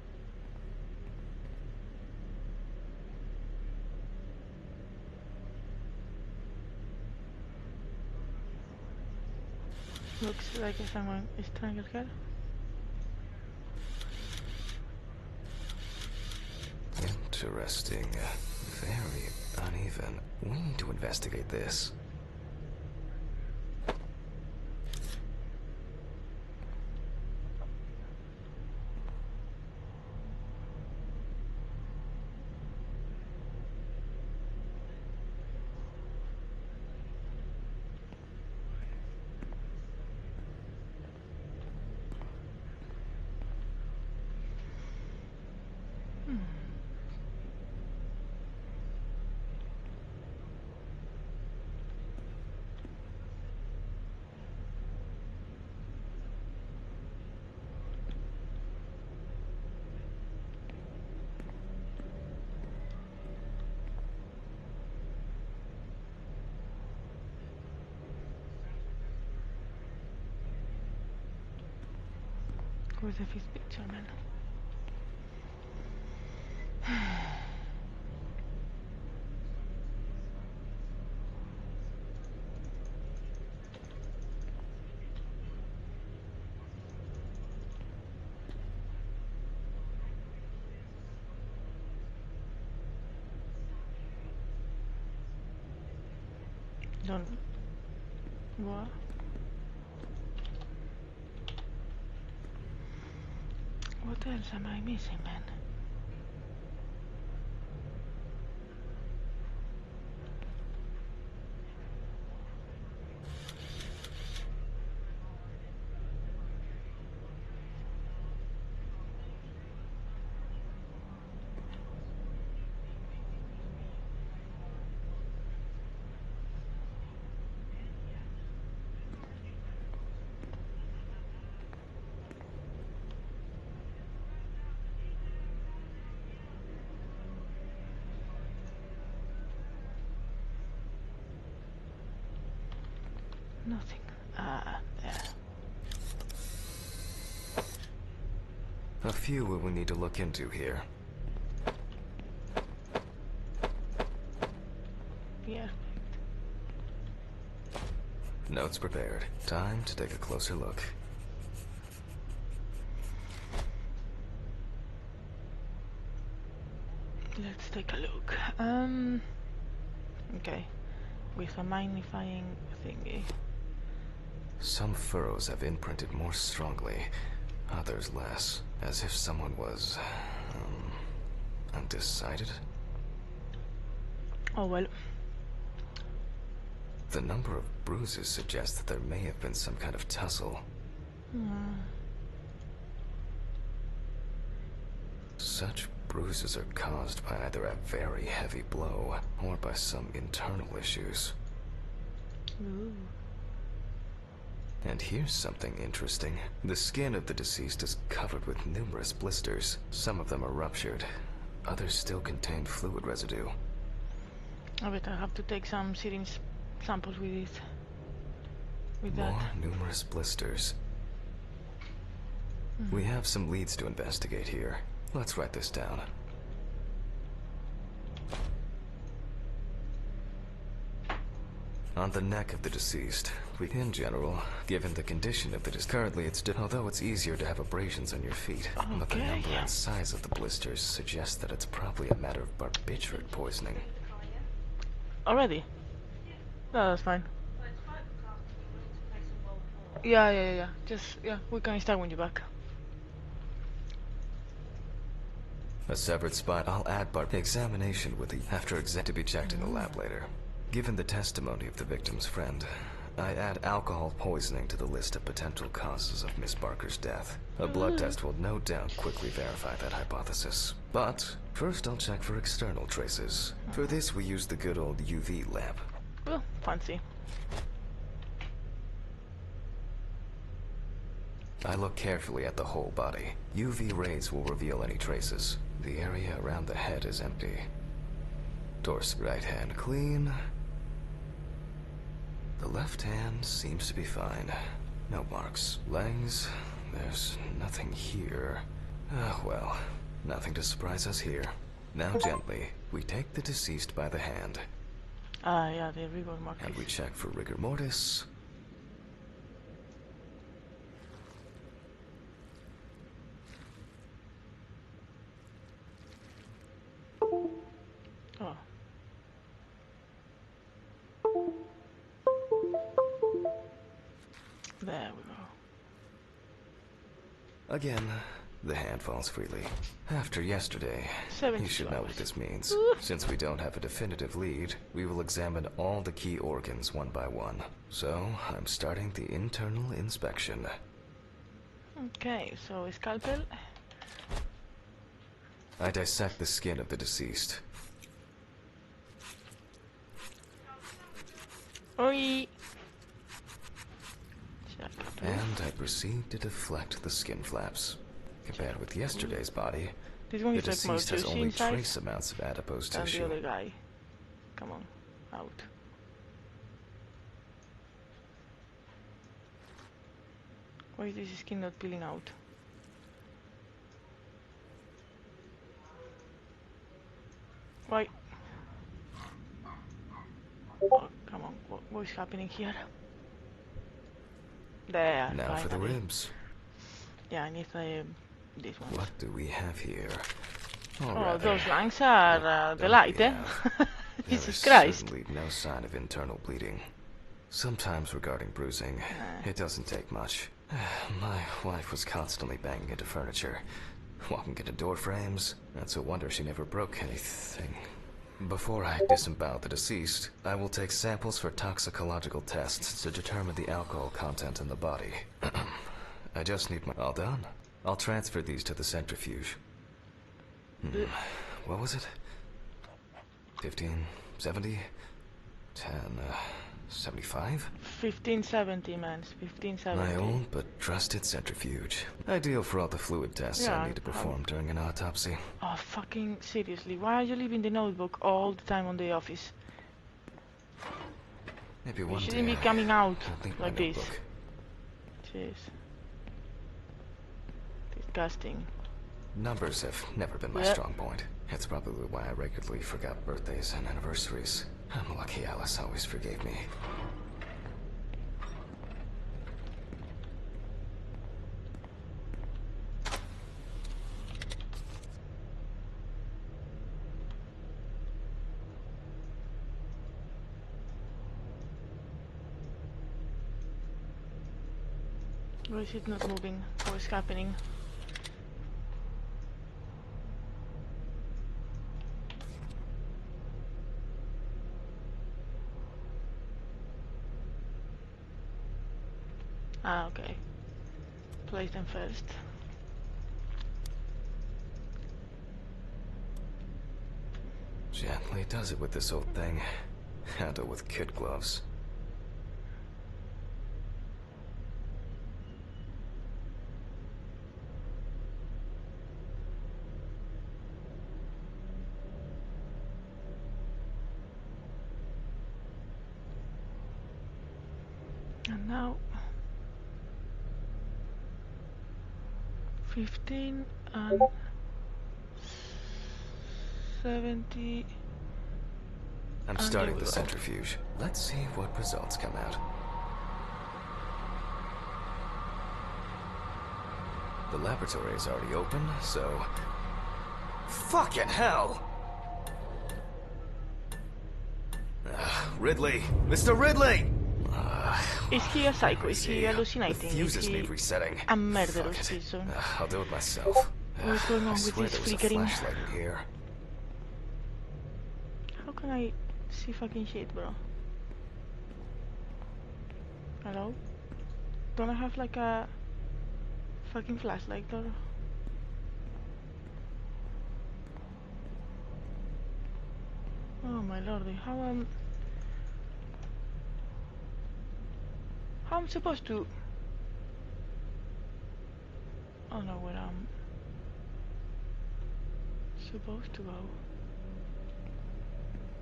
Looks like someone strangled her. Interesting. Very uneven. We need to investigate this. Where's the fifth picture, man? Don't... What? What else am I missing, man? Nothing. Ah, there. A few we will need to look into here. Yeah. Notes prepared. Time to take a closer look. Let's take a look. Okay. With a magnifying thingy. Some furrows have imprinted more strongly, others less, as if someone was, undecided. Oh well. The number of bruises suggests that there may have been some kind of tussle. Such bruises are caused by either a very heavy blow or by some internal issues. Ooh. And here's something interesting. The skin of the deceased is covered with numerous blisters. Some of them are ruptured. Others still contain fluid residue. I bet I have to take some syringe samples with it. With More that. numerous blisters. We have some leads to investigate here. Let's write this down. On the neck of the deceased, in general, given the condition of the deceased, currently although it's easier to have abrasions on your feet, but the Okay. number and size of the blisters suggests that it's probably a matter of barbiturate poisoning. Already? No, that's fine. Yeah. Just, yeah, we can start when you're back. A severed spine. I'll add examination with the to be checked in the lab later. Given the testimony of the victim's friend, I add alcohol poisoning to the list of potential causes of Miss Barker's death. A blood test will no doubt quickly verify that hypothesis. But first I'll check for external traces. For this we use the good old UV lamp. Oh, fancy. I look carefully at the whole body. UV rays will reveal any traces. The area around the head is empty. Torso, right hand clean. The left hand seems to be fine. No marks. Legs, there's nothing here. Ah, well, nothing to surprise us here. Now gently, we take the deceased by the hand. Ah, yeah, the rigor mortis. And we check for rigor mortis. Oh. There we go. Again, the hand falls freely. After yesterday, 72 you should know hours. what this means. Since we don't have a definitive lead, we will examine all the key organs one by one. So, I'm starting the internal inspection. Okay, so scalpel. I dissect the skin of the deceased. Oi! Check. And I proceed to deflect the skin flaps. Compared with yesterday's body, This one the is like more deceased has juicy only inside trace amounts of adipose than the tissue. other guy. Come on, out. Why is this skin not peeling out? What is happening here? There, Now for the finally. ribs. Yeah, I need this one. What do we have here? Or Oh, rather, those lungs are what the don't light, we eh? have? Jesus There is Christ. certainly no sign of internal bleeding. Sometimes regarding bruising, it doesn't take much. My wife was constantly banging into furniture, walking into door frames. That's a wonder she never broke anything. Before I disembowel the deceased, I will take samples for toxicological tests to determine the alcohol content in the body. I just need my... All done. I'll transfer these to the centrifuge. What was it? 15, 70, 10, 75? 1570, man. 1570. My own but trusted centrifuge. Ideal for all the fluid tests Yeah, I need to perform during an autopsy. Oh, fucking seriously. Why are you leaving the notebook all the time on the office? Maybe You one shouldn't day be coming out I'll leave my like this. notebook. Jeez. Disgusting. Numbers have never been my Yep. strong point. It's probably why I regularly forgot birthdays and anniversaries. I'm lucky Alice always forgave me. Why is it not moving? What is happening? Ah, okay. Place them first. Gently does it with this old thing. Handle with kid gloves. And now 15 and 70. I'm And starting there the we go. centrifuge. Let's see what results come out. The laboratory is already open, so... Fucking hell! Ridley! Mr. Ridley! Is he a psycho? Is crazy. he The hallucinating? Is fuses he need resetting. a murderous Fuck it. person? I'll do it myself. What is going on I with swear this there was a flickering? flashlight in here. How can I see fucking shit, bro? Hello? Don't I have like a fucking flashlight or... Oh my lordy, how I'm supposed to... Oh no, where I'm supposed to go.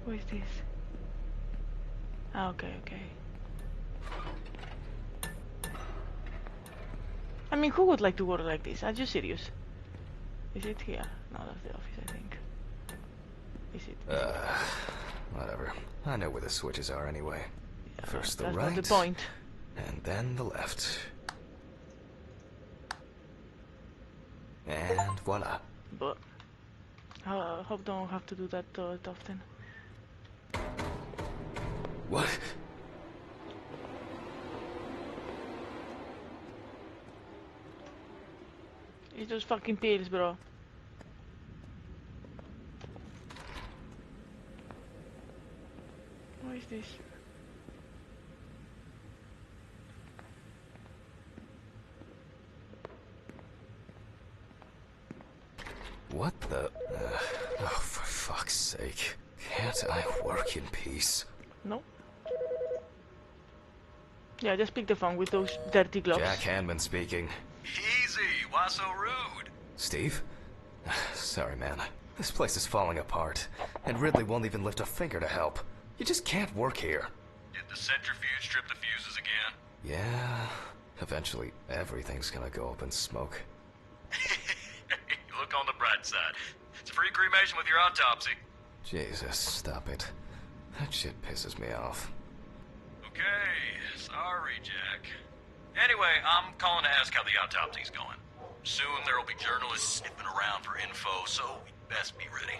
What is this? Ah, okay, okay. I mean, who would like to work like this? Are you serious? Is it here? No, that's the office, I think. Is it? Whatever. I know where the switches are anyway. Yeah, First the that's right, not the point. and then the left. And voila. But I hope don't have to do that often. What? It's those fucking pills, bro. What is this? What the? Oh, for fuck's sake. Can't I work in peace? No? Yeah, just pick the phone with those dirty gloves. Jack Hanman speaking. Easy, why so rude? Steve? Sorry, man. This place is falling apart, and Ridley won't even lift a finger to help. You just can't work here. Did the centrifuge strip the fuses again? Yeah, eventually everything's gonna go up in smoke. Look on the bright side. It's a free cremation with your autopsy. Jesus, stop it. That shit pisses me off. Who Okay, sorry, Jack. Anyway, I'm calling to ask how the autopsy's going. Soon there'll be journalists sniffing around for info, so you'd best be ready.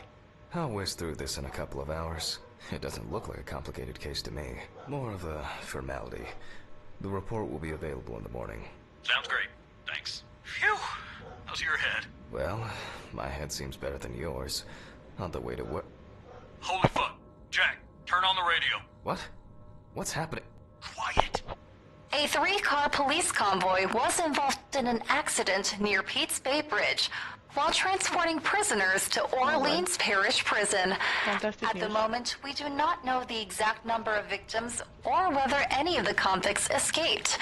I'll whiz through this in a couple of hours. It doesn't look like a complicated case to me. More of a formality. The report will be available in the morning. Sounds great. Thanks. Phew! How's your head? Well, my head seems better than yours. On the way to work. Holy fuck. Jack, turn on the radio. What? What's happening? Quiet. A 3-car police convoy was involved in an accident near Pete's Bay Bridge while transporting prisoners to Orleans Parish Prison. Fantastic At the news. moment, we do not know the exact number of victims or whether any of the convicts escaped.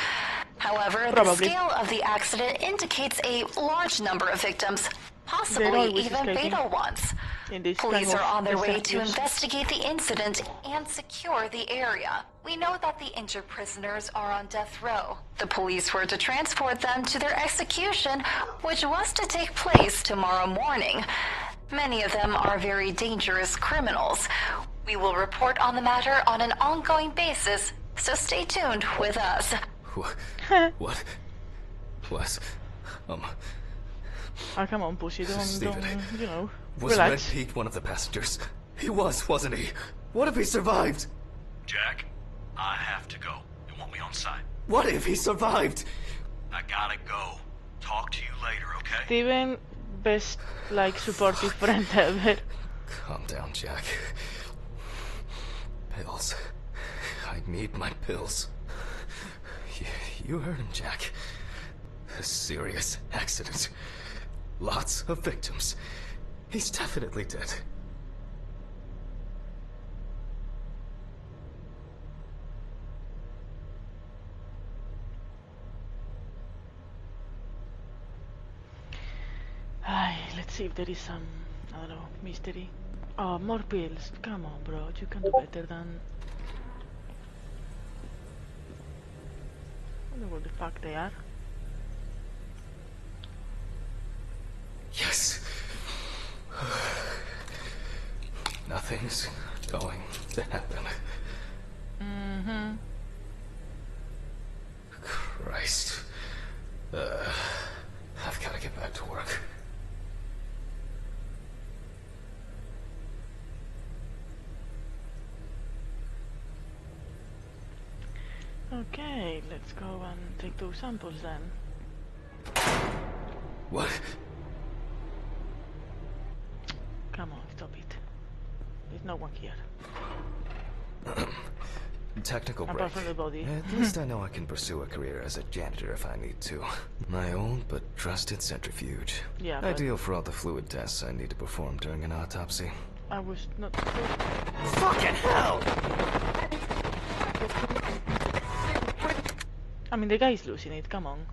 However, the Probably. scale of the accident indicates a large number of victims, possibly always even escaping. fatal ones. In this Police kind are of on their way to scenarios. investigate the incident and secure the area. We know that the injured prisoners are on death row. The police were to transport them to their execution, which was to take place tomorrow morning. Many of them are very dangerous criminals. We will report on the matter on an ongoing basis, so stay tuned with us. What? What? What? Oh, come on, Pussy, don't, Steven, you know, Was Red relax. Pete one of the passengers? He was, wasn't he? What if he survived? Jack, I have to go. You want me on site? What if he survived? I gotta go. Talk to you later, okay? Steven, best, like, supportive friend ever. Calm down, Jack. Pills. I need my pills. You heard him, Jack. A serious accident. Lots of victims. He's definitely dead. Ay, let's see if there is some, I don't know, mystery. Oh, more pills. Come on, bro. You can do better than... I don't know what the fuck they are. Yes. Nothing's going to happen. Mm-hmm. Christ. I've got to get back to work. Okay, let's go and take those samples then. What? Come on, stop it. There's no one here. Technical break. Apart from the body. At least I know I can pursue a career as a janitor if I need to. My old but trusted centrifuge. Yeah, but Ideal for all the fluid tests I need to perform during an autopsy. I was not... Fucking hell! I mean, the guy is losing it, come on.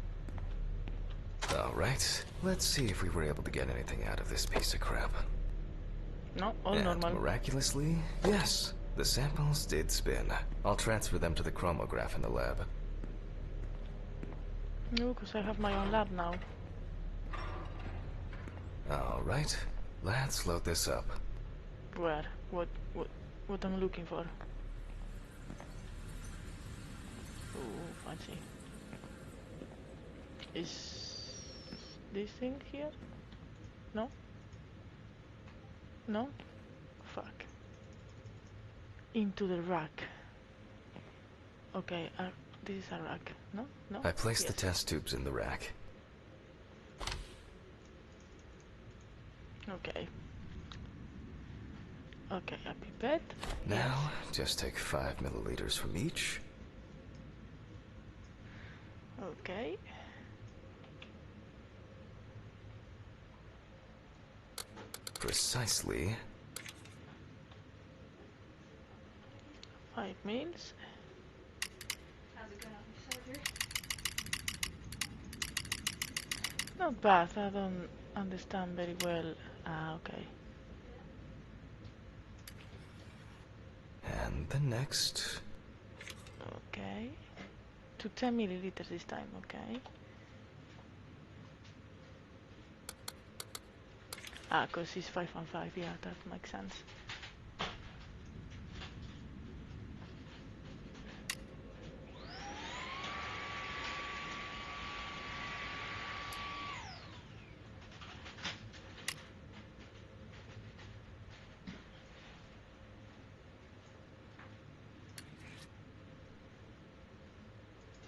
Alright, let's see if we were able to get anything out of this piece of crap. No, all And normal. miraculously, yes, the samples did spin. I'll transfer them to the chromograph in the lab. No, because I have my own lab now. Alright, let's load this up. Where? What I'm looking for? Oh, fancy. Is this thing here? No? No? Fuck. Into the rack. Okay, this is a rack. No? No? I placed the Yes. test tubes in the rack. Okay. Okay, a pipette. Now, just take 5 milliliters from each. Okay. Precisely 5 mils. Not bad, I don't understand very well. Ah, okay. and the next. Okay. To 10 milliliters this time, okay. Ah, because it's 5 and 5, yeah, that makes sense.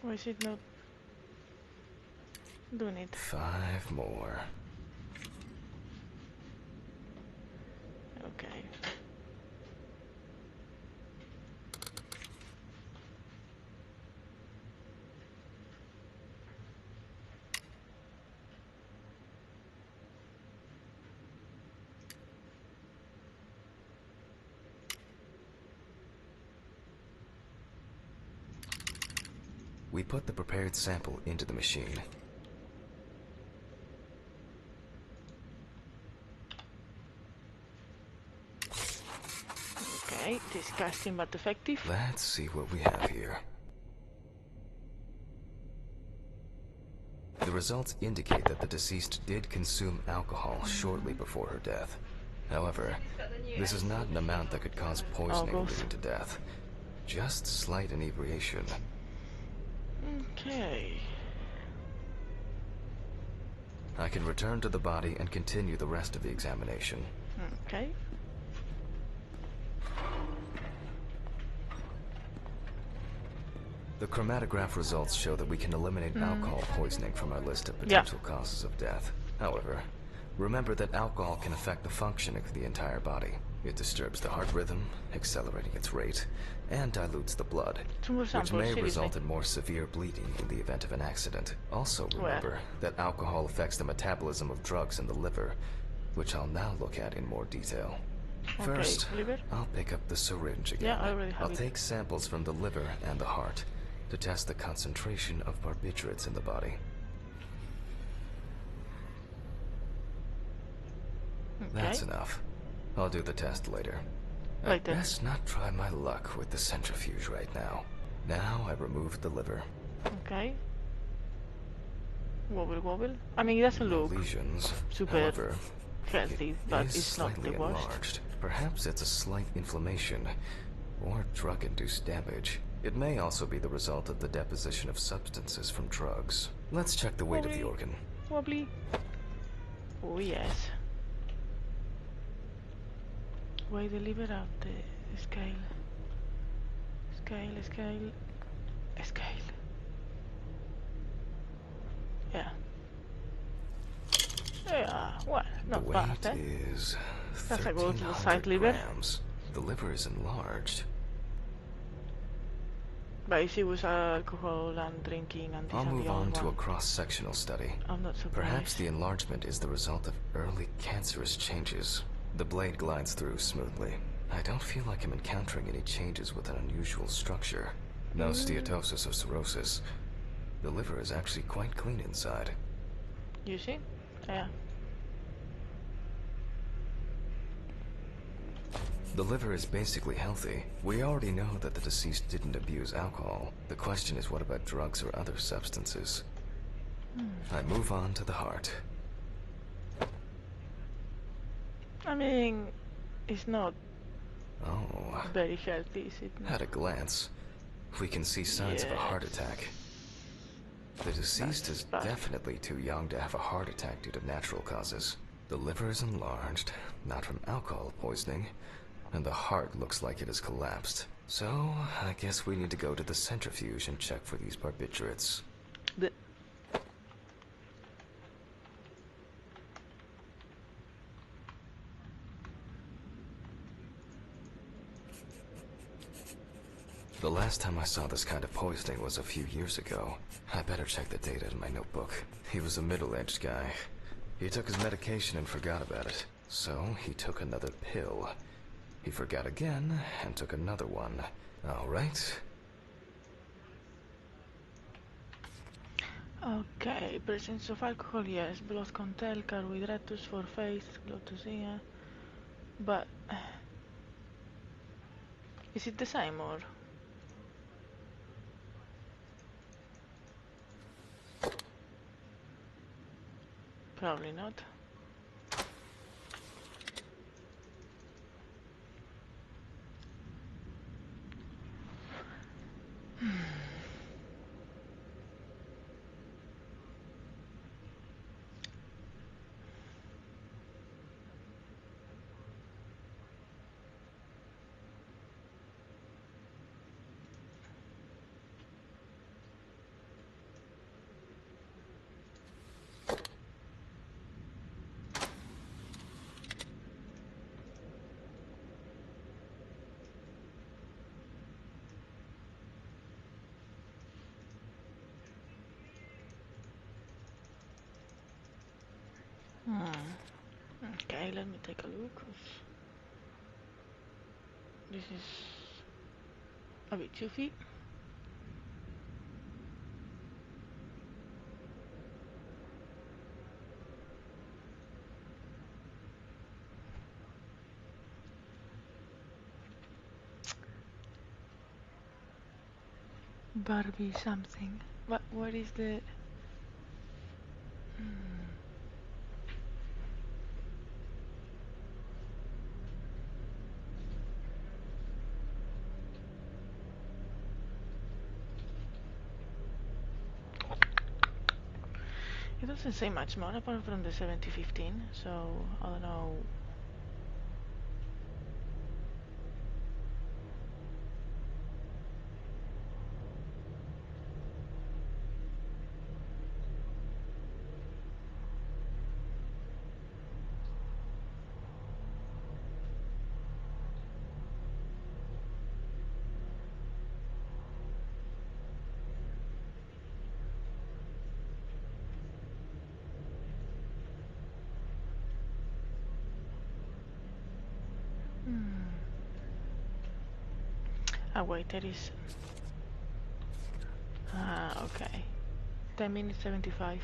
Why is it not doing it? 5 more. Okay. We put the prepared sample into the machine. Okay, disgusting but effective. Let's see what we have here. The results indicate that the deceased did consume alcohol shortly before her death. However, this is not an amount that could cause poisoning leading to death. Just slight inebriation. Okay. I can return to the body and continue the rest of the examination. Okay. The chromatograph results show that we can eliminate alcohol poisoning from our list of potential causes of death. However, remember that alcohol can affect the functioning of the entire body. It disturbs the heart rhythm, accelerating its rate, and dilutes the blood, which may result in more severe bleeding in the event of an accident. Also remember that alcohol affects the metabolism of drugs in the liver, which I'll now look at in more detail. First, liver? I'll pick up the syringe again. Yeah, I already have I'll take samples from the liver and the heart to test the concentration of barbiturates in the body. That's enough. I'll do the test later. I'd best not try my luck with the centrifuge right now. Now I removed the liver. Okay. Wobble wobble. I mean, it doesn't look lesions, super however, healthy, but it's not the worst. Enlarged. Perhaps it's a slight inflammation or drug-induced damage. It may also be the result of the deposition of substances from drugs. Let's check the weight of the organ. Wobbly. Oh yes. Weigh the liver out the scale. Scale. Yeah. Yeah, well, not bad, The weight is that's a good 1,300 liver. grams. The liver is enlarged. But if it was alcohol and drinking and this I'll and move the other on to a one, cross-sectional study. I'm not surprised. Perhaps the enlargement is the result of early cancerous changes. The blade glides through smoothly. I don't feel like I'm encountering any changes with an unusual structure. No steatosis or cirrhosis. The liver is actually quite clean inside. You see? Yeah. The liver is basically healthy. We already know that the deceased didn't abuse alcohol. The question is, what about drugs or other substances? I move on to the heart. I mean, it's not Oh. very healthy, is it? At a glance, we can see signs of a heart attack. The deceased is definitely too young to have a heart attack due to natural causes. The liver is enlarged, not from alcohol poisoning, and the heart looks like it has collapsed. So, I guess we need to go to the centrifuge and check for these barbiturates. The last time I saw this kind of poisoning was a few years ago. I better check the data in my notebook. He was a middle-aged guy. He took his medication and forgot about it. So, he took another pill. He forgot again and took another one. All right. Okay, presence of alcohol, yes. Blood content, carbohydrates for face, blood to see, yeah. But is it the same or? Probably not. Okay, let me take a look. This is a bit toothy. Barbie something. What is the... It doesn't say much more apart from the 7015, so I don't know. Ah, wait, there is... Ah, okay. 10 minutes 75.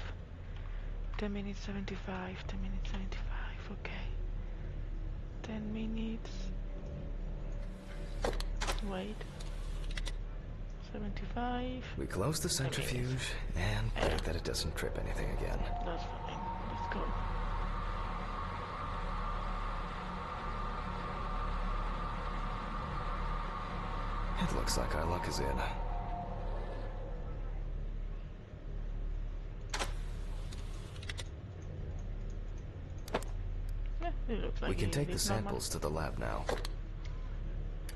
10 minutes 75, 10 minutes 75, okay. 10 minutes... Wait. 75... We close the centrifuge and pray that it doesn't trip anything again. That's fine. Let's go. It looks like our luck is in. Yeah, it looks like We can take the it's normal. samples to the lab now.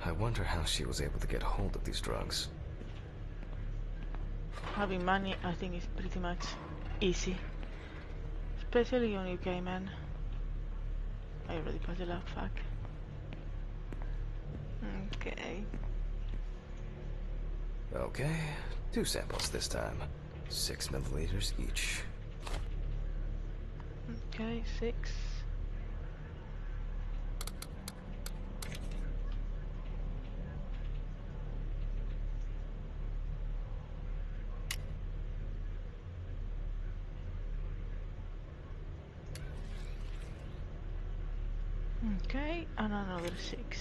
I wonder how she was able to get hold of these drugs. Having money, I think, is pretty much easy. Especially on UK, man. I already passed the lab, fuck. Okay. Okay, 2 samples this time. 6 milliliters each. Okay, 6. Okay, and another 6.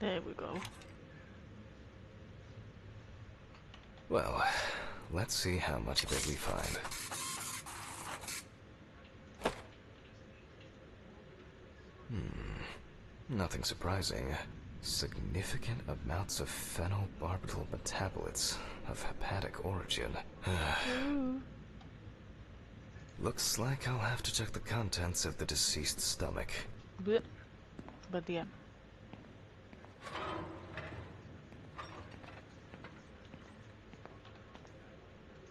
There we go. Well, let's see how much of it we find. Nothing surprising. Significant amounts of phenobarbital metabolites of hepatic origin. Looks like I'll have to check the contents of the deceased's stomach. Blech. But yeah.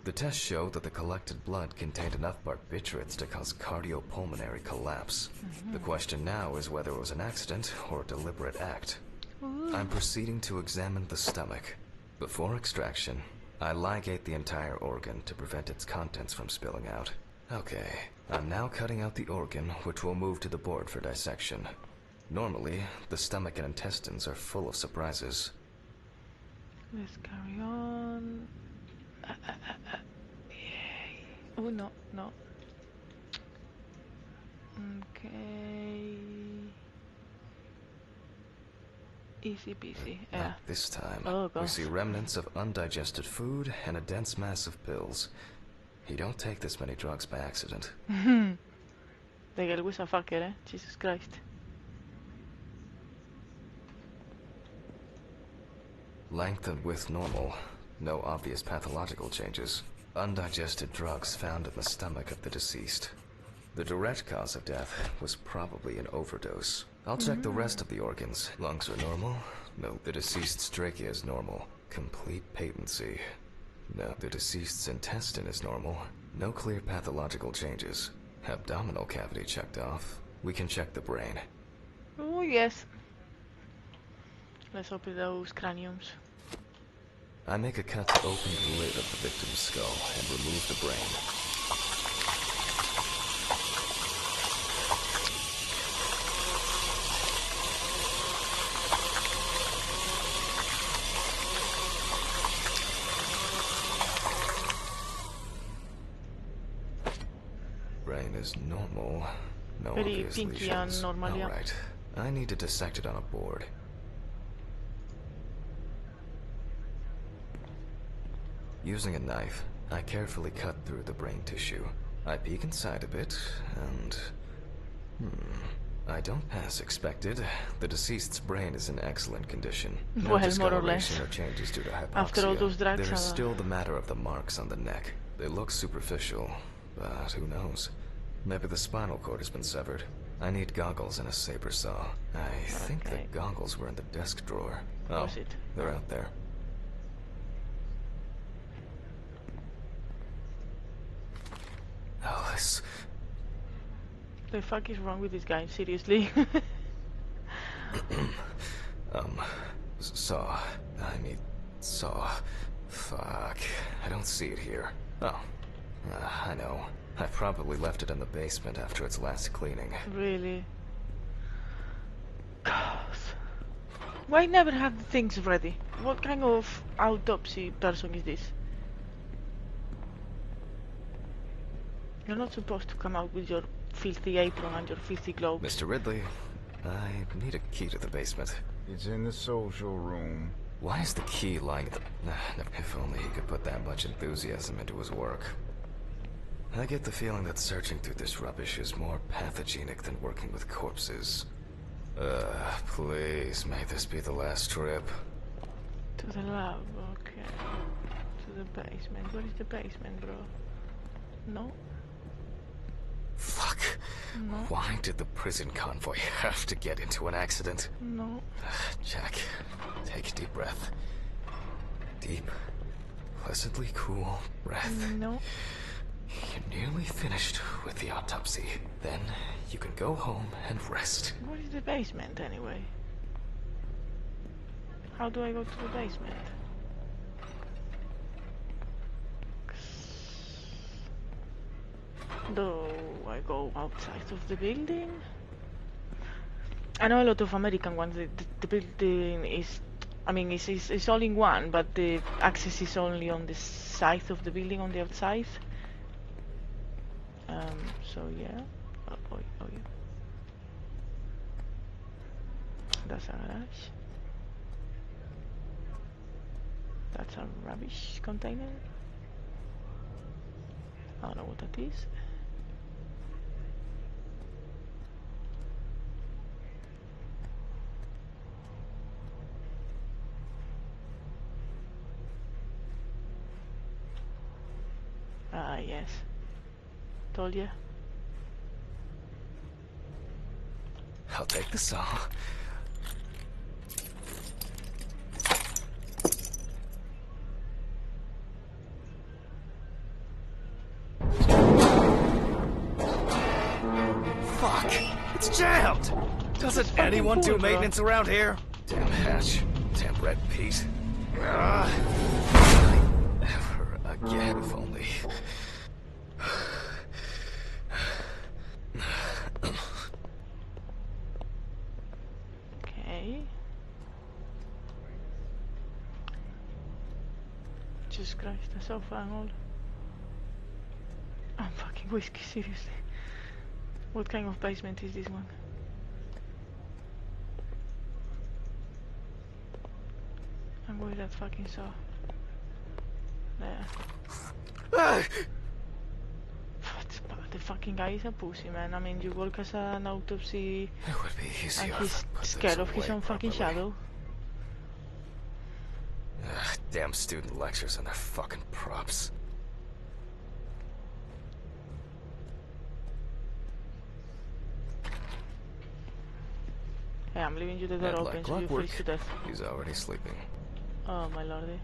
The tests showed that the collected blood contained enough barbiturates to cause cardiopulmonary collapse. The question now is whether it was an accident or a deliberate act. I'm proceeding to examine the stomach. Before extraction, I ligate the entire organ to prevent its contents from spilling out. Okay, I'm now cutting out the organ, which will move to the board for dissection. Normally, the stomach and intestines are full of surprises. Let's carry on. Oh, no, no. Okay. Easy peasy. Yeah. Not this time. Oh, We gosh. see remnants of undigested food and a dense mass of pills. You don't take this many drugs by accident. The girl was a fucker, eh? Jesus Christ. Length and width normal. No obvious pathological changes. Undigested drugs found in the stomach of the deceased. The direct cause of death was probably an overdose. I'll check the rest of the organs. Lungs are normal. No, the deceased's trachea is normal. Complete patency. No, the deceased's intestine is normal. No clear pathological changes. Abdominal cavity checked off. We can check the brain. Oh yes. Let's open those craniums. I make a cut to open the lid of the victim's skull and remove the brain. Brain is normal. No Very obvious pinky and lesions. normal, yeah. Alright. I need to dissect it on a board. Using a knife, I carefully cut through the brain tissue. I peek inside a bit, and... I don't pass expected. The deceased's brain is in excellent condition. No Well, more or less. discoloration or changes due to hypoxia. After all those drugs, There is still the matter of the marks on the neck. They look superficial, but who knows? Maybe the spinal cord has been severed. I need goggles and a saber saw. I think the Okay. goggles were in the desk drawer. Oh, Was it? they're out there. Oh, this... The fuck is wrong with this guy? Seriously? Saw. I mean, saw. Fuck. I don't see it here. Oh. I know. I probably left it in the basement after its last cleaning. Really? God. Why never have the things ready? What kind of autopsy person is this? You're not supposed to come out with your filthy apron and your filthy gloves. Mr. Ridley, I need a key to the basement. It's in the social room. Why is the key lying at the... If only he could put that much enthusiasm into his work. I get the feeling that searching through this rubbish is more pathogenic than working with corpses. Please, may this be the last trip. To the lab, okay. To the basement. Where is the basement, bro? No? Fuck. No. Why did the prison convoy have to get into an accident? No. Jack, take a deep breath. Deep, pleasantly cool breath. No. You're nearly finished with the autopsy. Then you can go home and rest. What is the basement, anyway? How do I go to the basement? Do I go outside of the building? I know a lot of American ones. The building is, I mean, it's all in one, but the access is only on the side of the building, on the outside. So yeah. Oh yeah. That's a garage. That's a rubbish container. I don't know what that is. Ah, yes. Told you. I'll take the saw. Fuck! It's jammed! Doesn't anyone do cool, bro. maintenance around here? Damn hatch. Damn red Pete. Ever again, if only. Okay. Jesus Christ, the sofa and all. I'm fucking whiskey, seriously. What kind of basement is this one? And where's that fucking saw? There. The fucking guy is a pussy, man. I mean, you work as an autopsy It would be and easier he's if I put scared this of his away own fucking properly. shadow. Damn student lectures and their fucking props. Yeah, I'm leaving you the door And open like so you clockwork, freeze to death. he's already sleeping. Oh my lordy.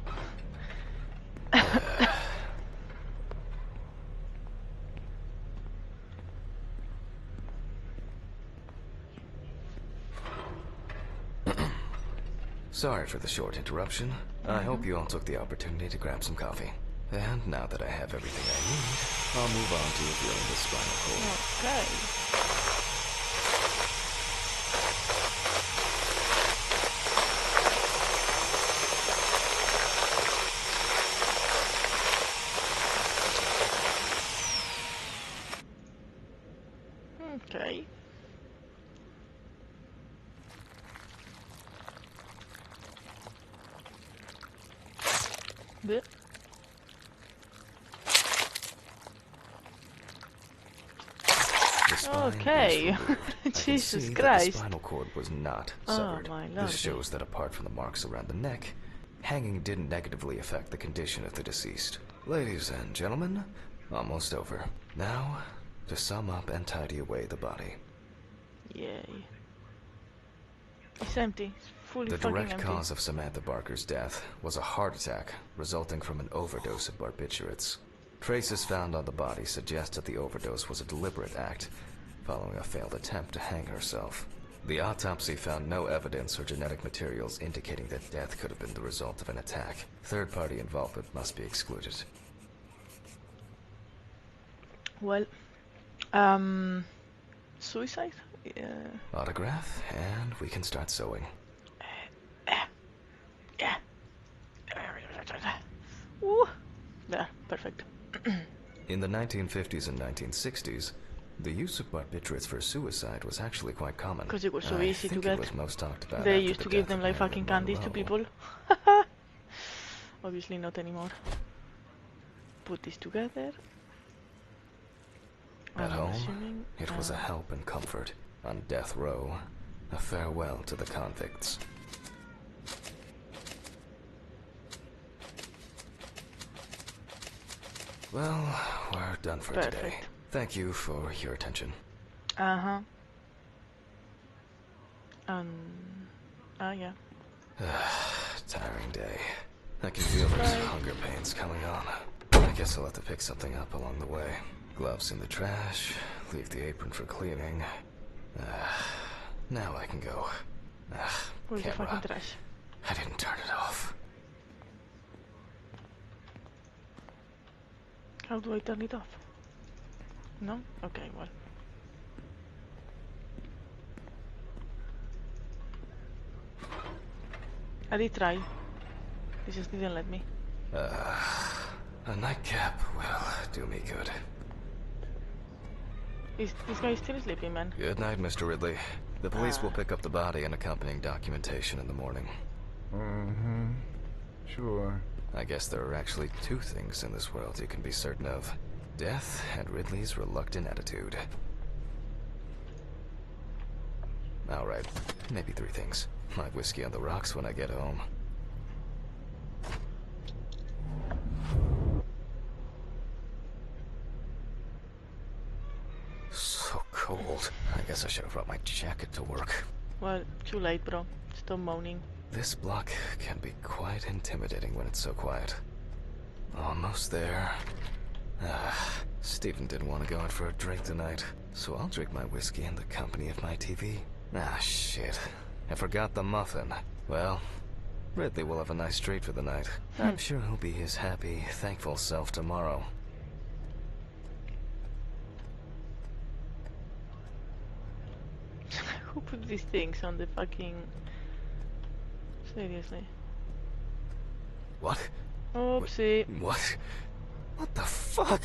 Sorry for the short interruption. I hope you all took the opportunity to grab some coffee. And now that I have everything I need, I'll move on to revealing the spinal cord. Okay. Okay. Blech. The spine Okay. is removed. I can Jesus see Christ. that the spinal cord was not Oh, severed. my lordy. This shows that apart from the marks around the neck, hanging didn't negatively affect the condition of the deceased. Ladies and gentlemen, almost over. Now, to sum up and tidy away the body. Yay. It's empty. It's fully The fucking direct empty. cause of Samantha Barker's death was a heart attack resulting from an overdose of barbiturates. Traces found on the body suggest that the overdose was a deliberate act, following a failed attempt to hang herself. The autopsy found no evidence or genetic materials indicating that death could have been the result of an attack. Third-party involvement must be excluded. Well, suicide? Yeah. Autograph, and we can start sewing. Yeah. Woo. There, perfect. In the 1950s and 1960s, the use of barbiturates for suicide was actually quite common. 'Cause it was so I easy to think get. It was most talked about They after used the to give death them of like fucking Marilyn candies to Monroe. people. Obviously not anymore. Put this together. At I'm home, assuming, it was a help and comfort. On death row, a farewell to the convicts. Well, we're done for today. Perfect. Thank you for your attention. Uh-huh. Yeah. Tiring day. I can feel those Right. hunger pains coming on. I guess I'll have to pick something up along the way. Gloves in the trash, leave the apron for cleaning. Now I can go. Where's the Camera. fucking trash? I didn't turn it off. How do I turn it off? No? Okay, well. I did try. They just didn't let me. A nightcap will do me good. Is this guy still sleeping, man? Good night, Mr. Ridley. The police will pick up the body and accompanying documentation in the morning. Mm-hmm. Sure. I guess there are actually two things in this world you can be certain of. Death and Ridley's reluctant attitude. Alright, maybe three things. My whiskey on the rocks when I get home. So cold. I guess I should have brought my jacket to work. Well, too late, bro. Stop moaning. This block can be quite intimidating when it's so quiet. Almost there. Stephen didn't want to go out for a drink tonight, so I'll drink my whiskey in the company of my TV. Shit. I forgot the muffin. Well, Ridley will have a nice treat for the night. I'm sure he'll be his happy, thankful self tomorrow. Who put these things on the fucking... Seriously. What? Oopsie. What? What the fuck?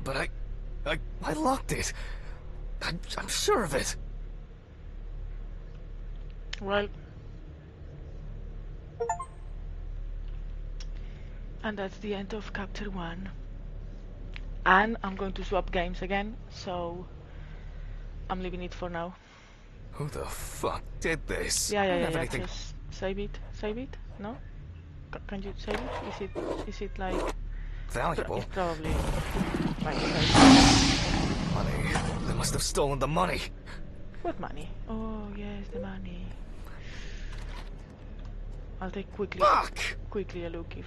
But I locked it. I'm sure of it. Well. And that's the end of chapter 1. And I'm going to swap games again, so I'm leaving it for now. Who the fuck did this? Yeah, I yeah, don't yeah, have yeah. anything. Just save it. Save it? No? Can you save it? Is it like... Valuable. It's probably... Like, okay. Money. They must have stolen the money. What money? Oh yes, the money. I'll take quickly a look if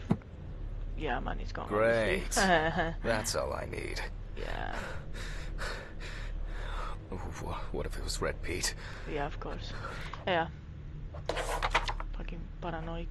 yeah, money's gone. Great. Obviously. That's all I need. Yeah. What if it was Red Pete? Yeah, of course. Yeah. Fucking paranoid.